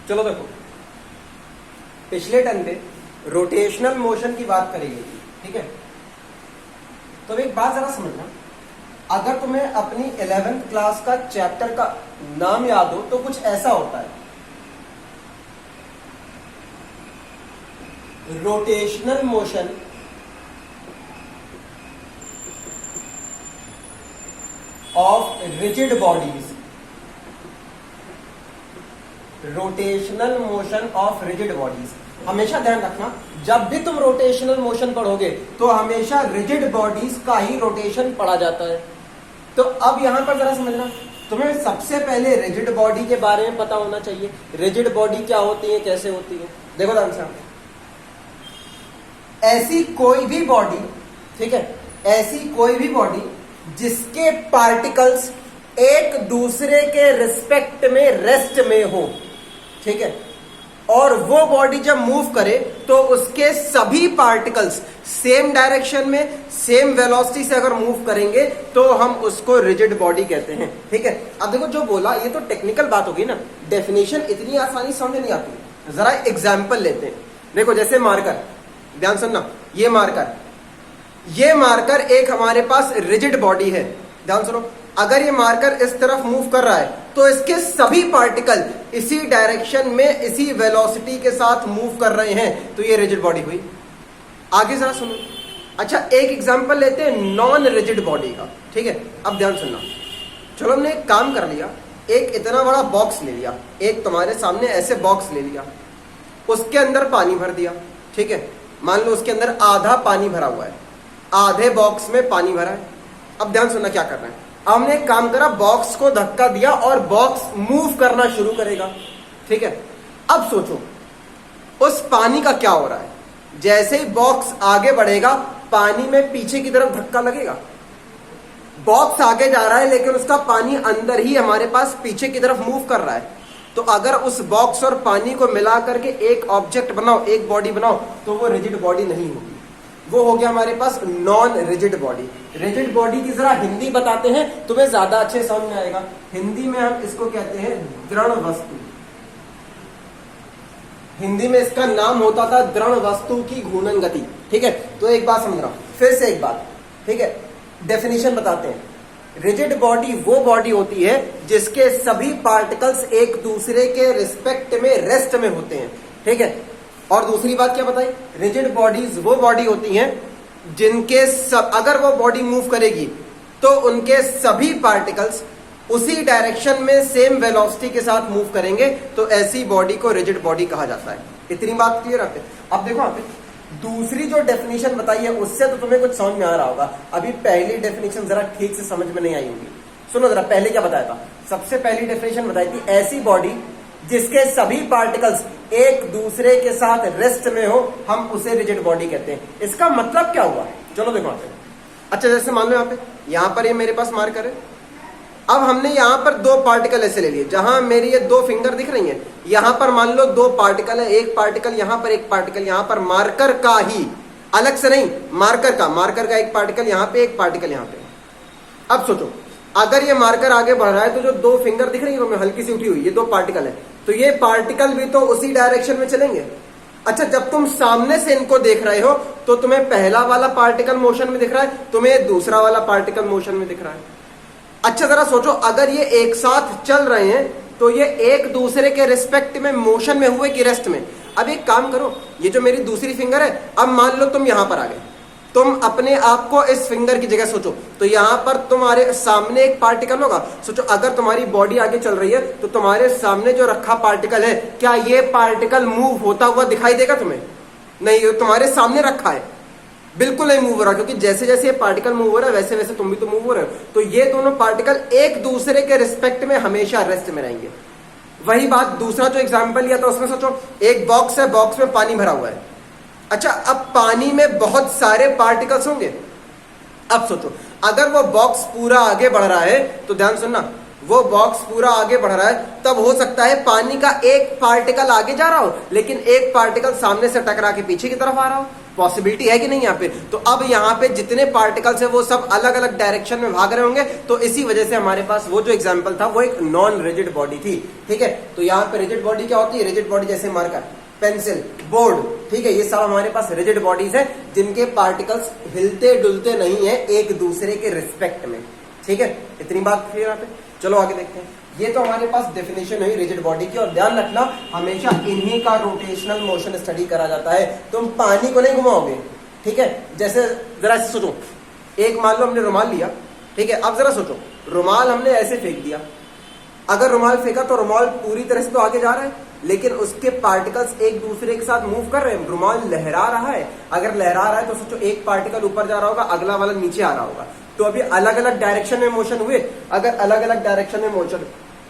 चलो देखो, पिछले टर्म पे रोटेशनल मोशन की बात करी गई थी, ठीक है। तो एक बात जरा समझना, अगर तुम्हें अपनी 11th क्लास का चैप्टर का नाम याद हो तो कुछ ऐसा होता है, rotational motion of rigid bodies, rotational motion of rigid bodies. हमेशा ध्यान रखना, जब भी तुम रोटेशनल मोशन पढ़ोगे तो हमेशा रिजिड बॉडीज का ही रोटेशन पढ़ा जाता है। तो अब यहां पर जरा समझना, तुम्हें सबसे पहले रिजिड बॉडी के बारे में पता होना चाहिए। रिजिड बॉडी क्या होती है, कैसे होती है। देखो ध्यान से, ऐसी कोई भी बॉडी, ठीक है, ऐसी कोई भी बॉडी जिसके पार्टिकल्स एक दूसरे के रिस्पेक्ट में रेस्ट में हो, ठीक है, और वो बॉडी जब मूव करे तो उसके सभी पार्टिकल्स सेम डायरेक्शन में सेम वेलोसिटी से अगर मूव करेंगे तो हम उसको रिजिड बॉडी कहते हैं, ठीक है। अब देखो जो बोला ये तो टेक्निकल बात होगी ना, डेफिनेशन इतनी आसानी समझ नहीं आती। जरा एग्जाम्पल लेते हैं। देखो जैसे मार्कर, ध्यान सुनना, ये मार्कर एक हमारे पास रिजिड बॉडी है। ध्यान सुनो, अगर ये मार्कर इस तरफ मूव कर रहा है तो इसके सभी पार्टिकल इसी डायरेक्शन में इसी वेलोसिटी के साथ मूव कर रहे हैं, तो ये रिजिड बॉडी हुई। आगे जरा सुनो। अच्छा, एक एग्जांपल लेते हैं नॉन रिजिड बॉडी का, ठीक है। अब ध्यान सुनना, चलो हमने एक काम कर लिया, एक इतना बड़ा बॉक्स ले लिया, एक तुम्हारे सामने ऐसे बॉक्स ले लिया, उसके अंदर पानी भर दिया, ठीक है। मान लो उसके अंदर आधा पानी भरा हुआ है, आधे बॉक्स में पानी भरा है। अब ध्यान सुनना क्या करना है। हमने एक काम करा, बॉक्स को धक्का दिया और बॉक्स मूव करना शुरू करेगा, ठीक है। अब सोचो उस पानी का क्या हो रहा है। जैसे ही बॉक्स आगे बढ़ेगा पानी में पीछे की तरफ धक्का लगेगा। बॉक्स आगे जा रहा है लेकिन उसका पानी अंदर ही हमारे पास पीछे की तरफ मूव कर रहा है। तो अगर उस बॉक्स और पानी को मिला करके एक ऑब्जेक्ट बनाओ, एक बॉडी बनाओ, तो वो रिजिड बॉडी नहीं होगी, वो हो गया हमारे पास non rigid body. Rigid body की जरा हिंदी बताते हैं, तुम्हें ज्यादा अच्छे समझ में आएगा। हिंदी में हम इसको कहते हैं दृढ़ वस्तु। हिंदी में इसका नाम होता था दृढ़ वस्तु की घूर्णन गति, ठीक है। तो एक बात समझ रहा हूं, फिर से एक बात, ठीक है, डेफिनेशन बताते हैं। रिजिड बॉडी वो बॉडी होती है जिसके सभी पार्टिकल्स एक दूसरे के रिस्पेक्ट में रेस्ट में होते हैं, ठीक है। और दूसरी बात क्या बताई, रिजिड बॉडीज वो बॉडी होती हैं जिनके अगर वो बॉडी मूव करेगी तो उनके सभी पार्टिकल्स उसी डायरेक्शन में सेम वेलोसिटी के साथ मूव करेंगे, तो ऐसी बॉडी को रिजिड बॉडी कहा जाता है। इतनी बात क्लियर है। अब देखो आप दूसरी जो डेफिनेशन बताई है उससे तो तुम्हें कुछ समझ में आ रहा होगा। अभी पहली डेफिनेशन जरा ठीक से समझ में नहीं आई होगी। सुनो जरा, पहले क्या बताया था। सबसे पहली डेफिनेशन बताई थी ऐसी बॉडी जिसके सभी पार्टिकल्स एक दूसरे के साथ रेस्ट में हो, हम उसे रिजिड बॉडी कहते हैं। इसका मतलब क्या हुआ, चलो देखो आते हैं। अच्छा, जैसे मान लो यहां पर ये मेरे पास मार्कर है। अब हमने यहां पर दो पार्टिकल ऐसे ले लिए, जहां मेरी ये दो फिंगर दिख रही हैं, यहां पर मान लो दो पार्टिकल है, एक पार्टिकल यहां पर, एक पार्टिकल यहां पर, मार्कर का ही, अलग से नहीं, मार्कर का एक पार्टिकल यहां पे, एक पार्टिकल यहां पे। अब सोचो, अगर ये मार्कर आगे बढ़ रहा है तो जो दो फिंगर दिख रही है तुम्हें हल्की सी उठी हुई, ये दो पार्टिकल है, तो ये पार्टिकल भी तो उसी डायरेक्शन में चलेंगे। अच्छा, जब तुम सामने से इनको देख रहे हो तो तुम्हें पहला वाला पार्टिकल मोशन में दिख रहा है, तुम्हें दूसरा वाला पार्टिकल मोशन में दिख रहा है। अच्छा जरा सोचो, अगर ये एक साथ चल रहे हैं तो ये एक दूसरे के रिस्पेक्ट में मोशन में हुए कि रेस्ट में। अब एक काम करो, ये जो मेरी दूसरी फिंगर है, अब मान लो तुम यहां पर आ गए, तुम अपने आप को इस फिंगर की जगह सोचो, तो यहां पर तुम्हारे सामने एक पार्टिकल होगा। सोचो अगर तुम्हारी बॉडी आगे चल रही है तो तुम्हारे सामने जो रखा पार्टिकल है, क्या ये पार्टिकल मूव होता हुआ दिखाई देगा तुम्हें? नहीं, ये तुम्हारे सामने रखा है, बिल्कुल नहीं मूव हो रहा, क्योंकि जैसे जैसे ये पार्टिकल मूव हो रहा है वैसे वैसे तुम भी तो मूव हो रहे हो। तो ये दोनों पार्टिकल एक दूसरे के रिस्पेक्ट में हमेशा रेस्ट में रहेंगे। वही बात दूसरा जो एग्जाम्पल लिया था उसमें सोचो, एक बॉक्स है, बॉक्स में पानी भरा हुआ है। अच्छा, अब पानी में बहुत सारे पार्टिकल्स होंगे। अब सोचो, अगर वो बॉक्स पूरा आगे बढ़ रहा है, तो ध्यान सुनना, वो बॉक्स पूरा आगे बढ़ रहा है, तब हो सकता है पानी का एक पार्टिकल आगे जा रहा हो लेकिन एक पार्टिकल सामने से टकरा के पीछे की तरफ आ रहा हो। पॉसिबिलिटी है कि नहीं यहाँ पे। तो अब यहाँ पे जितने पार्टिकल्स है वो सब अलग अलग डायरेक्शन में भाग रहे होंगे, तो इसी वजह से हमारे पास वो जो एग्जांपल था वो एक नॉन रिजिड बॉडी थी। ठीक है, तो यहाँ पे रिजिड बॉडी क्या होती है? रिजिड बॉडी जैसे मार्कर, पेंसिल, बोर्ड, ठीक है, ये सब हमारे पास रिजिड बॉडीज है जिनके पार्टिकल्स हिलते डुलते नहीं है एक दूसरे के रिस्पेक्ट में। ठीक है, इतनी बात क्लियर यहाँ पे। चलो आगे देखते हैं। ये तो हमारे पास डेफिनेशन हुई रिजिड बॉडी की, और ध्यान रखना हमेशा इन्हीं का रोटेशनल मोशन स्टडी करा जाता है। तुम पानी को नहीं घुमाओगे, ठीक है। जैसे जरा ऐसे सोचो, एक मान लो हमने रुमाल लिया, ठीक है, अब जरा सोचो रुमाल हमने ऐसे फेंक दिया, अगर रुमाल फेंका तो रुमाल पूरी तरह से तो आगे जा रहा है, लेकिन उसके पार्टिकल्स एक दूसरे के साथ मूव कर रहे हैं। रुमाल लहरा रहा है, अगर लहरा रहा है तो सोचो एक पार्टिकल ऊपर जा रहा होगा, अगला वाला नीचे आ रहा होगा, तो अभी अलग अलग डायरेक्शन में मोशन हुए। अगर अलग अलग डायरेक्शन में मोशन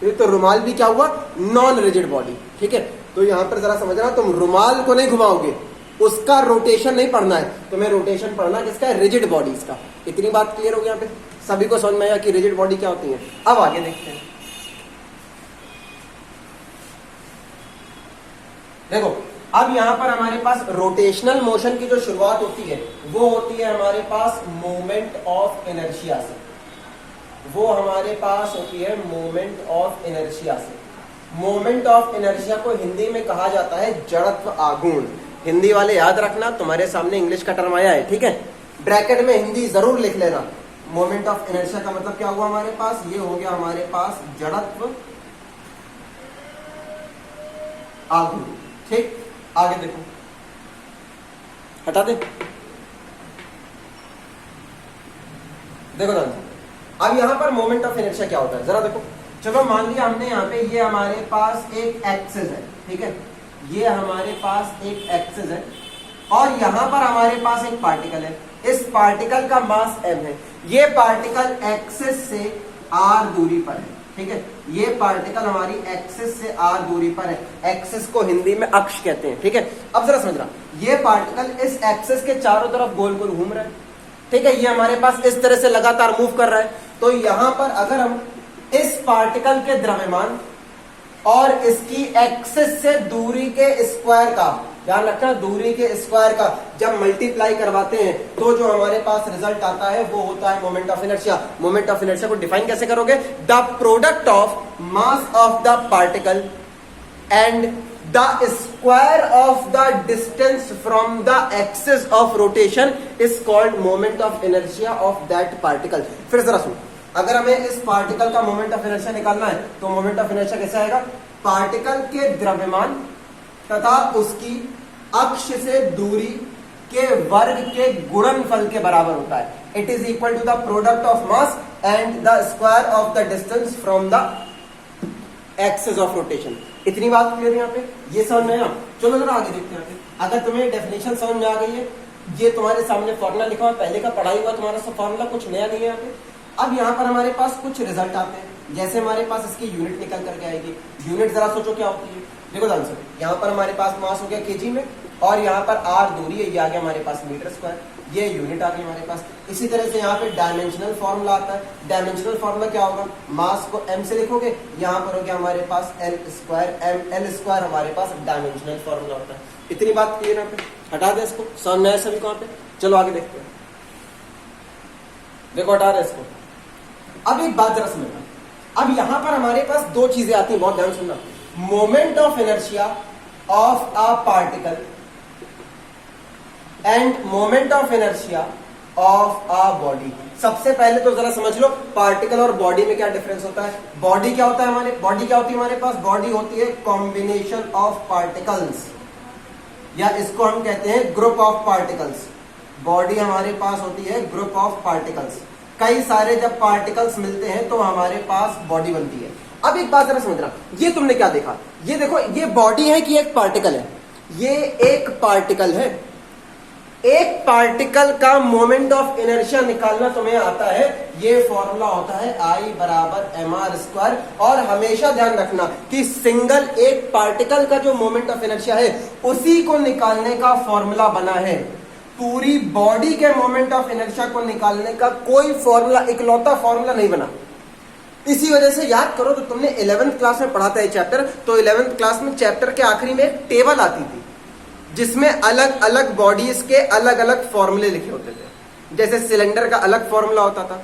हुए तो रुमाल भी क्या हुआ? Non rigid body. ठीक है, तो यहां पर जरा समझना, तुम रुमाल को नहीं घुमाओगे, उसका रोटेशन नहीं पढ़ना है, तुम्हें रोटेशन पढ़ना किसका है? रिजिड बॉडीज का। इतनी बात क्लियर हो गई यहाँ पे, सभी को समझ में आया कि रिजिड बॉडी क्या होती है। अब आगे देखते हैं। देखो अब यहां पर हमारे पास रोटेशनल मोशन की जो शुरुआत होती है वो होती है हमारे पास मोमेंट ऑफ इनर्शिया से। वो हमारे पास होती है मोमेंट ऑफ इनर्शिया से। मोमेंट ऑफ इनर्शिया को हिंदी में कहा जाता है जड़त्व आघूर्ण। हिंदी वाले याद रखना, तुम्हारे सामने इंग्लिश का टर्म आया है, ठीक है, ब्रैकेट में हिंदी जरूर लिख लेना। मोमेंट ऑफ इनर्शिया का मतलब क्या हुआ हमारे पास? ये हो गया हमारे पास जड़त्व आघूर्ण। ठीक, आगे देखो, हटा दे, देखो दादा, अब यहां पर मोमेंट ऑफ इनर्शिया क्या होता है जरा देखो। चलो मान लिया हमने यहाँ पे, ये हमारे पास एक एक्सिस है, ठीक है, ये हमारे पास एक एक्सिस है, और यहां पर हमारे पास एक पार्टिकल है। इस पार्टिकल का मास m है। ये पार्टिकल एक्सिस से r दूरी पर है, ठीक है, ये पार्टिकल हमारी एक्सिस से r दूरी पर है। एक्सिस को हिंदी में अक्ष कहते हैं, ठीक है। अब जरा समझना, ये पार्टिकल इस एक्सिस के चारों तरफ गोल गोल घूम रहा है, ठीक है, ये हमारे पास इस तरह से लगातार मूव कर रहा है। तो यहां पर अगर हम इस पार्टिकल के द्रव्यमान और इसकी एक्सिस से दूरी के स्क्वायर का, ध्यान रखना, दूरी के स्क्वायर का जब मल्टीप्लाई करवाते हैं तो जो हमारे पास रिजल्ट आता है वो होता है moment of inertia. Moment of inertia को डिफाइन कैसे करोगे? The product of mass of the particle and the square of the distance from the axis of rotation is called moment of inertia of that particle. फिर जरा सुनो, अगर हमें इस particle का मोमेंट ऑफ इनर्शिया निकालना है तो मोमेंट ऑफ इनर्शिया कैसे आएगा? पार्टिकल के द्रव्यमान तथा उसकी अक्ष से दूरी के वर्ग के गुणनफल के बराबर होता है। It is equal to the product of mass and the square of the distance from the axis of rotation. इतनी बात क्लियर है यहाँ पे, ये समझ में आया? चलो जरा आगे देखते हैं। अगर तुम्हें डेफिनेशन समझ में आ गई है, ये तुम्हारे सामने फॉर्मूला लिखा हुआ, पहले का पढ़ाई हुआ तुम्हारा सब फॉर्मूला, कुछ नया नहीं है यहाँ पे। अब यहाँ पर हमारे पास कुछ रिजल्ट आते हैं, जैसे हमारे पास इसकी यूनिट निकल करके आएगी। यूनिट जरा सोचो क्या होती है। देखो ध्यान से, यहाँ पर हमारे पास मास हो गया केजी में, और यहाँ पर r दूरी है, ये आ गया हमारे पास मीटर स्क्वायर, ये यूनिट आ गई हमारे पास। इसी तरह से यहाँ पे डायमेंशनल फॉर्मूला आता है। डायमेंशनल फॉर्मूला क्या होगा? मास को m से लिखोगे, यहाँ पर हो गया हमारे पास l स्क्वायर, l स्क्वायर हमारे पास डायमेंशनल फॉर्मूला होता है। इतनी बात क्लियर है? हटा दे इसको, समझ है सभी को यहाँ पे। चलो आगे देखते हैं। देखो हटा दे इसको। अब एक बात जरा समझना, अब यहां पर हमारे पास दो चीजें आती हैं, बहुत ध्यान सुनना। Moment of inertia of a particle end moment of inertia of a body. सबसे पहले तो जरा समझ लो पार्टिकल और बॉडी में क्या डिफरेंस होता है। बॉडी क्या होता है हमारे, बॉडी क्या होती है हमारे पास? बॉडी होती है कॉम्बिनेशन ऑफ पार्टिकल्स, या इसको हम कहते हैं ग्रुप ऑफ पार्टिकल्स। बॉडी हमारे पास होती है ग्रुप ऑफ पार्टिकल्स। कई सारे जब पार्टिकल्स मिलते हैं तो हमारे पास बॉडी बनती है। अब एक बात जरा समझना, ये तुमने क्या देखा? ये देखो, ये बॉडी है कि एक पार्टिकल है? ये एक पार्टिकल है। एक पार्टिकल का मोमेंट ऑफ इनर्शिया निकालना तुम्हें आता है, ये फॉर्मूला होता है I बराबर mr स्क्वायर। और हमेशा ध्यान रखना कि सिंगल एक पार्टिकल का जो मोमेंट ऑफ इनर्शिया है उसी को निकालने का फॉर्मूला बना है। पूरी बॉडी के मोमेंट ऑफ इनर्शिया को निकालने का कोई फॉर्मूला, इकलौता फॉर्मूला नहीं बना। इसी वजह से याद करो, तो तुमने 11th क्लास में पढ़ा था ये चैप्टर, तो 11th क्लास में चैप्टर के आखिरी में एक टेबल आती थी जिसमें अलग अलग बॉडीज के अलग अलग फॉर्मूले लिखे होते थे। जैसे सिलेंडर का अलग फॉर्मूला होता था,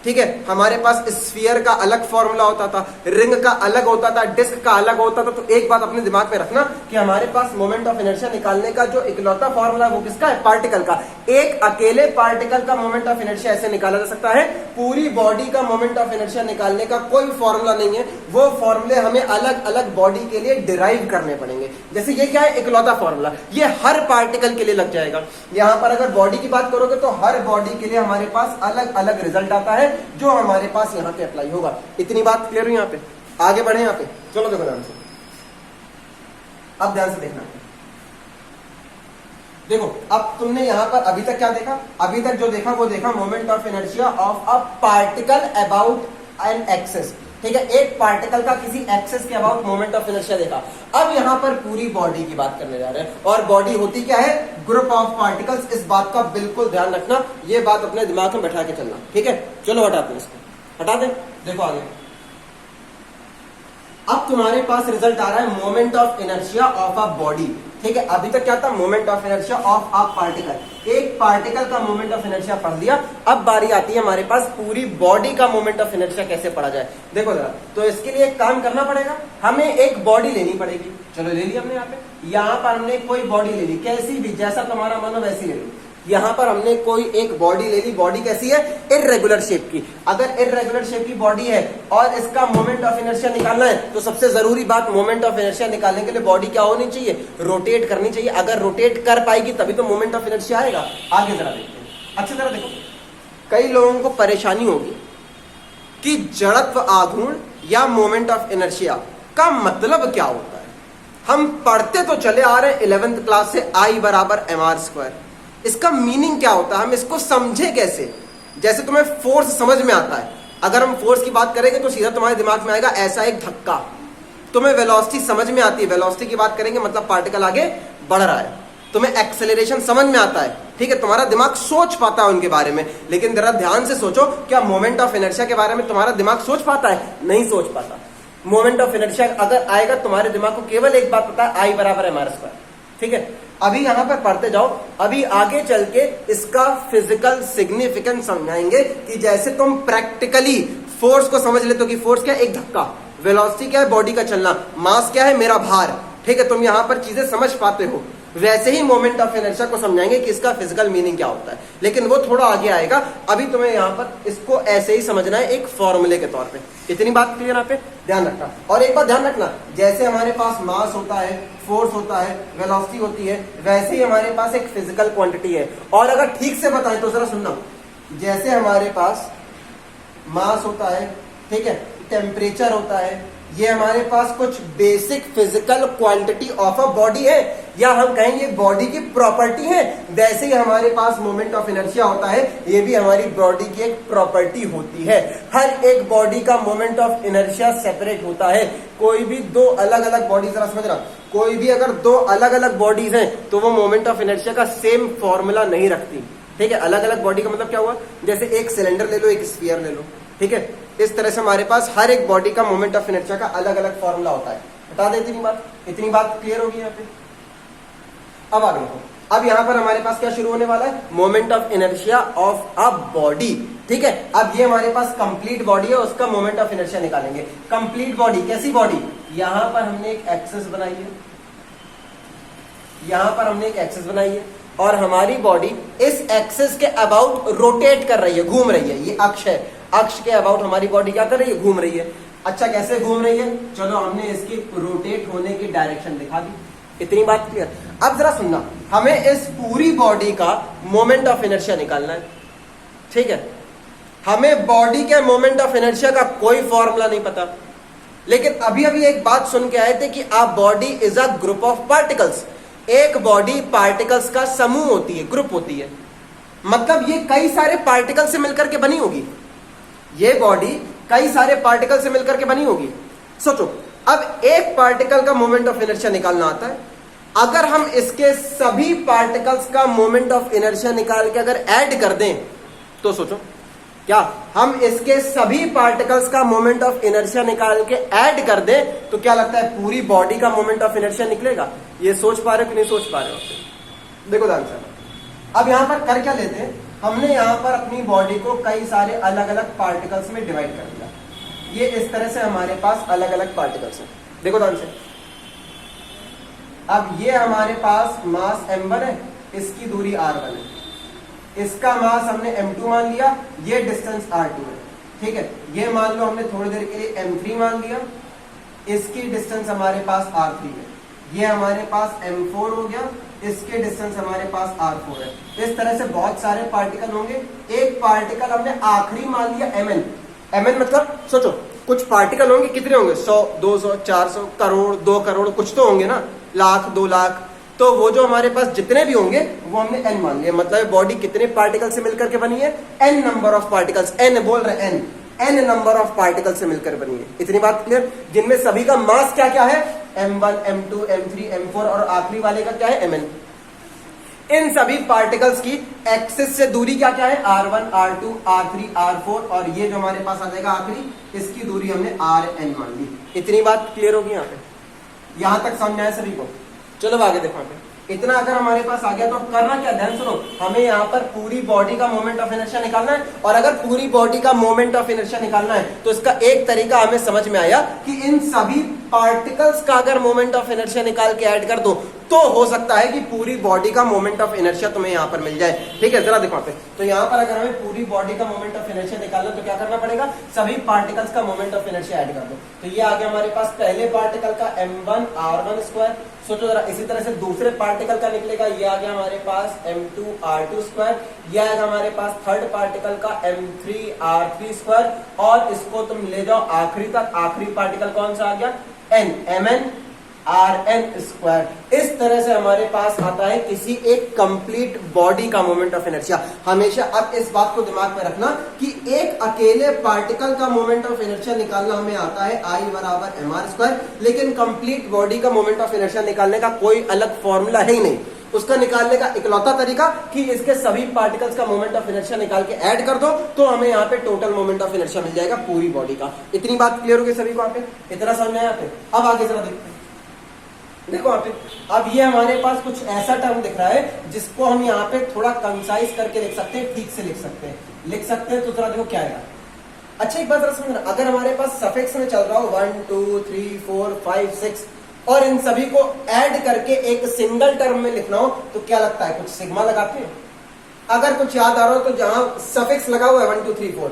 ठीक है, हमारे पास स्फीयर का अलग फॉर्मूला होता था, रिंग का अलग होता था, डिस्क का अलग होता था। तो एक बात अपने दिमाग में रखना कि हमारे पास मोमेंट ऑफ इनर्शिया निकालने का जो इकलौता फॉर्मूला है वो किसका है? पार्टिकल का। एक अकेले पार्टिकल का मोमेंट ऑफ इनर्शिया ऐसे निकाला जा सकता है, पूरी बॉडी का मोमेंट ऑफ इनर्शिया निकालने का कोई फॉर्मूला नहीं है। वो फॉर्मूले हमें अलग अलग बॉडी के लिए डिराइव करने पड़ेंगे। जैसे ये क्या है? इकलौता फॉर्मूला, ये हर पार्टिकल के लिए लग जाएगा। यहां पर अगर बॉडी की बात करोगे तो हर बॉडी के लिए हमारे पास अलग अलग रिजल्ट आता है जो हमारे पास यहां पे अप्लाई होगा। इतनी बात क्लियर हुई? यहां पे आगे बढ़े, यहां पे चलो देखो ध्यान से, अब ध्यान से देखना। देखो अब तुमने यहां पर अभी तक क्या देखा? अभी तक जो देखा वो देखा moment of inertia of a particle about an axis, ठीक है, एक पार्टिकल का किसी एक्सिस के अबाउट मोमेंट ऑफ इनर्शिया देखा। अब यहां पर पूरी बॉडी की बात करने जा रहे हैं, और बॉडी होती क्या है? Group of particles. इस बात का बिल्कुल ध्यान रखना, ये बात अपने दिमाग में बैठा के चलना, ठीक है। चलो हटाते हैं इसको, हटा दें, देखो आगे। अब तुम्हारे पास रिजल्ट आ रहा है moment of inertia of a body, ठीक है। अभी तक क्या था? Moment of inertia of a particle. एक पार्टिकल का मोमेंट ऑफ इनर्शिया पढ़ लिया। अब बारी आती है हमारे पास पूरी बॉडी का मोमेंट ऑफ इनर्शिया कैसे पढ़ा जाए। देखो जरा, तो इसके लिए एक काम करना पड़ेगा, हमें एक बॉडी लेनी पड़ेगी। चलो ले ली हमने, यहाँ पर हमने कोई बॉडी ले ली, कैसी भी, जैसा तुम्हारा मन हो वैसी ले लो। यहां पर हमने कोई एक बॉडी ले ली। बॉडी कैसी है? इर्रेगुलर शेप की। अगर इर्रेगुलर शेप की बॉडी है और इसका मोमेंट ऑफ इनर्शिया निकालना है तो सबसे जरूरी बात, मोमेंट ऑफ इनर्शिया निकालने के लिए बॉडी क्या होनी चाहिए? रोटेट करनी चाहिए। अगर रोटेट कर पाएगी तभी तो मोमेंट ऑफ इनर्शिया आएगा। आगे जरा देखते हैं, अच्छी तरह देखो। कई लोगों को परेशानी होगी कि जड़त्व आघूर्ण या मोमेंट ऑफ इनर्शिया का मतलब क्या होता है। हम पढ़ते तो चले आ रहे 11th क्लास से I बराबर mr², इसका मीनिंग क्या होता है, हम इसको समझे कैसे? जैसे तुम्हें फोर्स समझ में आता है, अगर हम फोर्स की बात करेंगे तो सीधा तुम्हारे दिमाग में आएगा ऐसा एक धक्का। तुम्हें वेलोसिटी समझ में आती है, वेलोसिटी की बात करेंगे मतलब पार्टिकल आगे बढ़ रहा है। तुम्हें एक्सेलरेशन समझ में आता है, ठीक है, तुम्हारा दिमाग सोच पाता है उनके बारे में। लेकिन जरा ध्यान से सोचो, क्या मोमेंट ऑफ इनर्शिया के बारे में तुम्हारा दिमाग सोच पाता है? नहीं सोच पाता। मोमेंट ऑफ इनर्शिया अगर आएगा तुम्हारे दिमाग को केवल एक बात पता है, I बराबर mr², ठीक है। अभी यहां पर पढ़ते जाओ, अभी आगे चल के इसका फिजिकल सिग्निफिकेंस समझाएंगे कि जैसे तुम प्रैक्टिकली फोर्स को समझ लेते हो कि फोर्स क्या है? एक धक्का। वेलोसिटी क्या है? बॉडी का चलना। मास क्या है? मेरा भार, ठीक है। तुम यहां पर चीजें समझ पाते हो। वैसे ही मोमेंट ऑफ इनर्शिया को समझाएंगे कि इसका फिजिकल मीनिंग क्या होता है, लेकिन वो थोड़ा आगे आएगा। अभी तुम्हें यहाँ पर इसको ऐसे ही समझना है एक फॉर्मूले के तौर पे। इतनी बात क्लियर? यहाँ पे ध्यान रखना। और एक बात ध्यान रखना, जैसे हमारे पास मास होता है, फोर्स होता है, वेलोसिटी होती है, वैसे ही हमारे पास एक फिजिकल क्वांटिटी है। और अगर ठीक से बताएं तो जरा सुनना, जैसे हमारे पास मास होता है, ठीक है, टेम्परेचर होता है, ये हमारे पास कुछ basic physical quantity of a body है, या हम कहेंगे बॉडी की प्रॉपर्टी है। वैसे ही हमारे पास मोमेंट ऑफ इनर्शिया होता है, ये भी हमारी बॉडी की एक प्रॉपर्टी होती है। हर एक बॉडी का मोमेंट ऑफ इनर्शिया सेपरेट होता है। कोई भी दो अलग अलग बॉडी, जरा समझना, कोई भी अगर दो अलग अलग बॉडीज हैं तो वो मोमेंट ऑफ इनर्शिया का सेम फॉर्मूला नहीं रखती, ठीक है। अलग अलग बॉडी का मतलब क्या हुआ? जैसे एक सिलेंडर ले लो, एक स्फीयर ले लो, ठीक है। इस तरह से हमारे पास हर एक बॉडी का मोमेंट ऑफ इनर्शिया का अलग अलग फॉर्मूला होता है। बता दें इतनी बात क्लियर होगी यहाँ पे। अब आगे देखो, अब यहां पर हमारे पास क्या शुरू होने वाला है? Moment of inertia of a body, ठीक है। अब ये हमारे पास कंप्लीट बॉडी है, उसका मोमेंट ऑफ इनर्शिया निकालेंगे। कंप्लीट बॉडी, कैसी बॉडी? यहां पर हमने एक एक्सिस बनाई है, यहां पर हमने एक एक्सिस बनाई है, और हमारी बॉडी इस एक्सिस के अबाउट रोटेट कर रही है, घूम रही है। ये अक्ष है, अक्ष के अबाउट हमारी बॉडी क्या कर रही है? घूम रही है। अच्छा, कैसे घूम रही है? चलो हमने इसकी रोटेट होने की डायरेक्शन दिखा दी। इतनी बात क्लियर? अब जरा सुनना, हमें इस पूरी बॉडी का मोमेंट ऑफ इनर्शिया निकालना है, ठीक है। हमें बॉडी के मोमेंट ऑफ इनर्शिया का कोई फॉर्मूला नहीं पता, लेकिन अभी अभी एक बात सुन के आए थे कि a body is a group of particles. एक बॉडी पार्टिकल्स का समूह होती है, ग्रुप होती है, मतलब ये कई सारे पार्टिकल से मिलकर के बनी होगी। ये बॉडी कई सारे पार्टिकल से मिलकर के बनी होगी। सोचो, अब एक पार्टिकल का मोमेंट ऑफ इनर्शिया निकालना आता है, अगर हम इसके सभी पार्टिकल्स का मोमेंट ऑफ इनर्शिया निकाल के अगर ऐड कर दें तो सोचो क्या हम इसके सभी पार्टिकल्स का मोमेंट ऑफ इनर्शिया निकाल के ऐड कर दें तो क्या लगता है पूरी बॉडी का मोमेंट ऑफ इनर्शिया निकलेगा? ये सोच पा रहे हो कि नहीं सोच पा रहे हो? देखो ध्यान से, अब यहां पर कर क्या लेते हैं, हमने यहां पर अपनी बॉडी को कई सारे अलग अलग पार्टिकल्स में डिवाइड कर दिया। ये इस तरह से हमारे पास अलग अलग पार्टिकल्स हैं। देखो ध्यान से, अब ये हमारे पास मास m1 है, इसकी दूरी r1 है, इसका मास हमने m2 मान लिया, ये डिस्टेंस r2 है। ठीक है, ये मान लो हमने थोड़ी देर के लिए m3 मान लिया, इसकी डिस्टेंस हमारे पास r3 है, ये हमारे पास m4 हो गया, इसके डिस्टेंस हमारे पास r4 है। इस तरह से बहुत सारे पार्टिकल होंगे। एक पार्टिकल हमने आखिरी मान लिया mn। mn मतलब सोचो कुछ पार्टिकल होंगे, कितने होंगे? 100, 200, 400, करोड़, 2 करोड़, कुछ तो होंगे ना, लाख, 2 लाख। तो वो जो हमारे पास जितने भी होंगे वो हमने n मान लिया। मतलब बॉडी कितने पार्टिकल से मिलकर के बनी है? n number of particles, n बोल रहे n नंबर ऑफ पार्टिकल से मिलकर बनी है। इतनी बात क्लियर? जिनमें सभी का मास क्या क्या है? m1, m2, m3, m4 और आखिरी वाले का क्या है? mn। इन सभी पार्टिकल्स की एक्सिस से दूरी क्या क्या है? r1, r2, r3, r4 और ये जो हमारे पास आ जाएगा आखिरी, इसकी दूरी हमने rn मान ली। इतनी बात क्लियर होगी यहाँ पे? यहां तक समझ आया सभी को? चलो आगे देखो यहाँ पे। इतना अगर हमारे पास आ गया तो करना क्या, ध्यान सुनो, हमें यहाँ पर पूरी बॉडी का मोमेंट ऑफ इनर्शिया निकालना है। और अगर पूरी बॉडी का मोमेंट ऑफ इनर्शिया निकालना है तो इसका एक तरीका हमें समझ में आया कि इन सभी पार्टिकल्स का अगर मोमेंट ऑफ इनर्शिया निकाल के ऐड कर दो तो हो सकता है कि पूरी बॉडी का मोमेंट ऑफ इनर्शिया तुम्हें यहाँ पर मिल जाए। ठीक है, जरा देखो यहाँ पे। तो यहाँ पर अगर हमें पूरी बॉडी का मोमेंट ऑफ इनर्शिया निकालना तो क्या करना पड़ेगा? सभी पार्टिकल्स का मोमेंट ऑफ इनर्शिया ऐड कर दो। तो ये आ गया हमारे पास पहले पार्टिकल का m1 r1 स्क्वायर। सोचो जरा, इसी तरह से दूसरे पार्टिकल का निकलेगा, ये आ गया हमारे पास m2 r2 स्क्वायर। ये आएगा हमारे पास थर्ड पार्टिकल का m3 r3 स्क्वायर। और इसको तुम ले जाओ आखिरी तक, आखिरी पार्टिकल कौन सा आ गया? mn rn square. इस तरह से हमारे पास आता है किसी एक कंप्लीट बॉडी का मोमेंट ऑफ इनर्शिया। हमेशा अब इस बात को दिमाग में रखना कि एक अकेले पार्टिकल का मोमेंट ऑफ इनर्शिया निकालना हमें आता है I बराबर mr स्क्वायर, लेकिन कंप्लीट बॉडी का मोमेंट ऑफ इनर्शिया निकालने का कोई अलग फॉर्मूला है ही नहीं। उसका निकालने का इकलौता तरीका कि इसके सभी पार्टिकल्स का मोमेंट ऑफ इनर्शिया निकाल के ऐड कर दो तो हमें यहाँ पे टोटल मोमेंट ऑफ इनर्शिया मिल जाएगा पूरी बॉडी का। इतनी बात क्लियर होगी सभी को? यहाँ पे इतना समझ में आया? पे अब आगे जरा देखते हैं। देखो यहाँ पे, अब ये हमारे पास कुछ ऐसा टर्म दिख रहा है जिसको हम यहाँ पे थोड़ा कंसाइज करके लिख सकते हैं, ठीक से लिख सकते हैं। तो जरा देखो क्या है। अच्छा एक बात जरा समझना, अगर हमारे पास सफिक्स में चल रहा हो 1 2 3 4 5 6 और इन सभी को ऐड करके एक सिंगल टर्म में लिखना हो तो क्या लगता है? कुछ सिग्मा लगाते हैं। अगर कुछ याद आ रहा हो तो जहां सफिक्स लगा हुआ है 1 2 3 4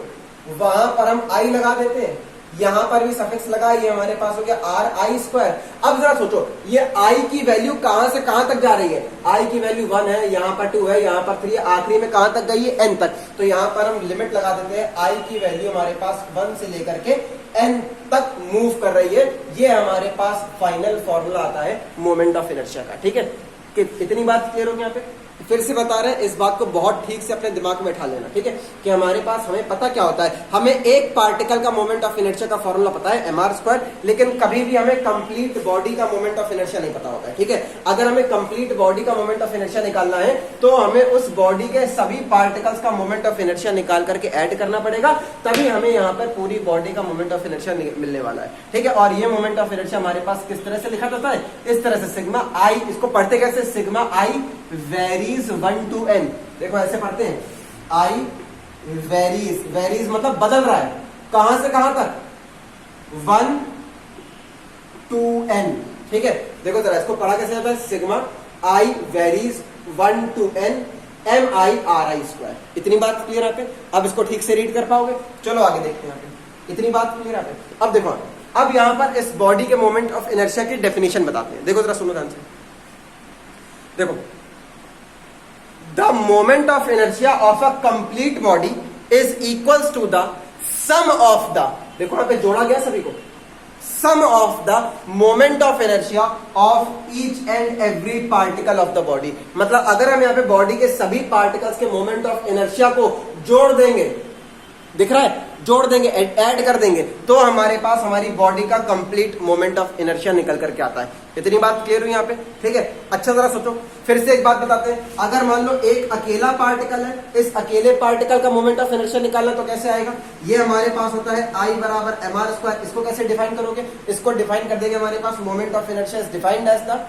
वहां पर हम आई लगा देते हैं। यहां पर भी सफिक्स लगा, ये हमारे पास हो गया r i स्क्वायर। अब जरा सोचो, ये i की वैल्यू कहां से कहां तक जा रही है? i की वैल्यू 1 है, यहां पर 2 है, यहां पर 3 है, आखिरी में कहां तक गई है? n तक। तो यहां पर हम लिमिट लगा देते हैं, i की वैल्यू हमारे पास 1 से लेकर के n तक मूव कर रही है। ये हमारे पास फाइनल फॉर्मूला आता है मोमेंट ऑफ इनर्शिया का। ठीक है, कि इतनी बात क्लियर होगी यहाँ पे? फिर से बता रहे हैं, इस बात को बहुत ठीक से अपने दिमाग में बैठा लेना। ठीक है, कि हमारे पास हमें पता क्या होता है, हमें एक पार्टिकल का मोमेंट ऑफ इनर्शिया का फॉर्मूला पता है mr स्क्वायर, लेकिन कभी भी हमें कंप्लीट बॉडी का मोमेंट ऑफ इनर्शिया नहीं पता होता है। ठीक है, अगर हमें कंप्लीट बॉडी का मोमेंट ऑफ इनर्शिया निकालना है तो हमें उस बॉडी के सभी पार्टिकल्स का मोमेंट ऑफ इनर्शिया निकाल करके ऐड करना पड़ेगा, तभी हमें यहाँ पर पूरी बॉडी का मोमेंट ऑफ इनर्शिया मिलने वाला है। ठीक है, और ये मोमेंट ऑफ इनर्शिया हमारे पास किस तरह से लिखा जाता है? इस तरह से, सिग्मा आई, इसको पढ़ते कैसे? Sigma I varies 1 to n। देखो ऐसे पढ़ते हैं, I वेरीज मतलब बदल रहा है, कहां से कहां तक? 1 to n। ठीक है, देखो जरा इसको पढ़ा कैसे जाता है? Sigma I varies 1 to n mi ri square. इतनी बात क्लियर है? अब इसको ठीक से रीड कर पाओगे? चलो आगे देखते हैं। इतनी बात क्लियर है? अब देखो, अब यहां पर इस बॉडी के मोमेंट ऑफ इनर्शिया की डेफिनेशन बताते हैं। देखो जरा सुनो ध्यान से। देखो, the moment of inertia of a complete body is equals to the sum of the, देखो यहाँ पे जोड़ा गया सभी को, sum of the moment of inertia of each and every particle of the body। मतलब अगर हम यहाँ पे बॉडी के सभी पार्टिकल्स के मोमेंट ऑफ इनर्शिया को जोड़ देंगे, दिख रहा है? जोड़ देंगे, ऐड कर देंगे, तो हमारे पास हमारी बॉडी का कंप्लीट मोमेंट ऑफ इनर्शिया निकल करके आता है। इतनी बात क्लियर हुई यहाँ पे, ठीक है। अच्छा जरा सोचो, फिर से एक बात बताते हैं, अगर मान लो एक अकेला पार्टिकल है, इस अकेले पार्टिकल का मोमेंट ऑफ इनर्शिया निकालना तो कैसे आएगा, ये हमारे पास होता है I बराबर mr²। इसको कैसे डिफाइन करोगे, इसको डिफाइन कर देंगे हमारे पास moment of inertia is defined as the,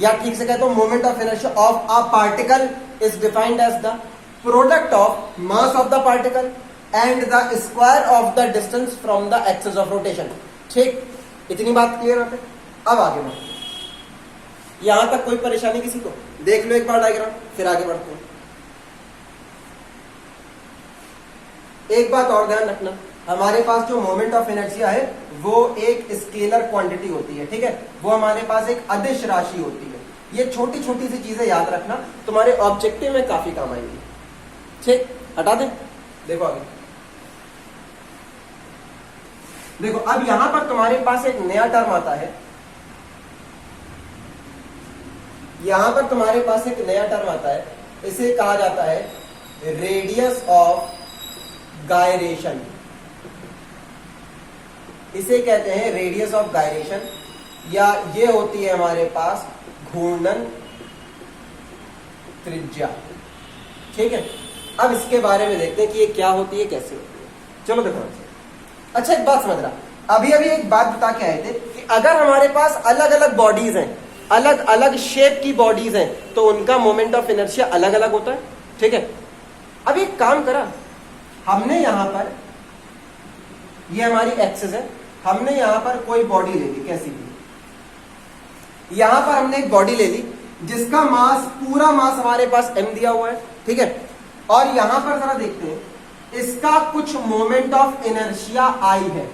या ठीक से कहते हो moment of inertia of a particle is defined as the product of mass of the particle and the square of the distance from the axis of rotation. ठीक, इतनी बात clear है। अब आगे बढ़ो, यहां तक कोई परेशानी किसी को, देख लो एक बार डायग्राम, फिर आगे बढ़ते हैं। एक बात और ध्यान रखना, हमारे पास जो मोमेंट ऑफ इनर्शिया है वो एक स्केलर क्वांटिटी होती है, ठीक है, वो हमारे पास एक अदिश राशि होती है। ये छोटी छोटी सी चीजें याद रखना, तुम्हारे ऑब्जेक्टिव में काफी काम आएंगी। ठीक, हटा दें, देखो आगे देखो। अब यहां पर तुम्हारे पास एक नया टर्म आता है, यहां पर तुम्हारे पास एक नया टर्म आता है, इसे कहा जाता है रेडियस ऑफ गायरेशन। इसे कहते हैं रेडियस ऑफ गायरेशन, या ये होती है हमारे पास घूर्णन त्रिज्या। ठीक है, अब इसके बारे में देखते हैं कि ये क्या होती है, कैसे होती है। चलो देखो, अच्छा एक बात समझ रहा, अभी अभी एक बात बता के आए थे कि अगर हमारे पास अलग अलग बॉडीज हैं, अलग अलग शेप की बॉडीज हैं, तो उनका मोमेंट ऑफ इनर्शिया अलग अलग होता है। ठीक है, अब एक काम करा, हमने यहां पर, ये हमारी एक्सिस है, हमने यहां पर कोई बॉडी ले ली, कैसी भी, यहां पर हमने एक बॉडी ले ली जिसका मास, पूरा मास हमारे पास m दिया हुआ है, ठीक है, और यहां पर जरा देखते हैं, इसका कुछ मोमेंट ऑफ इनर्शिया I है,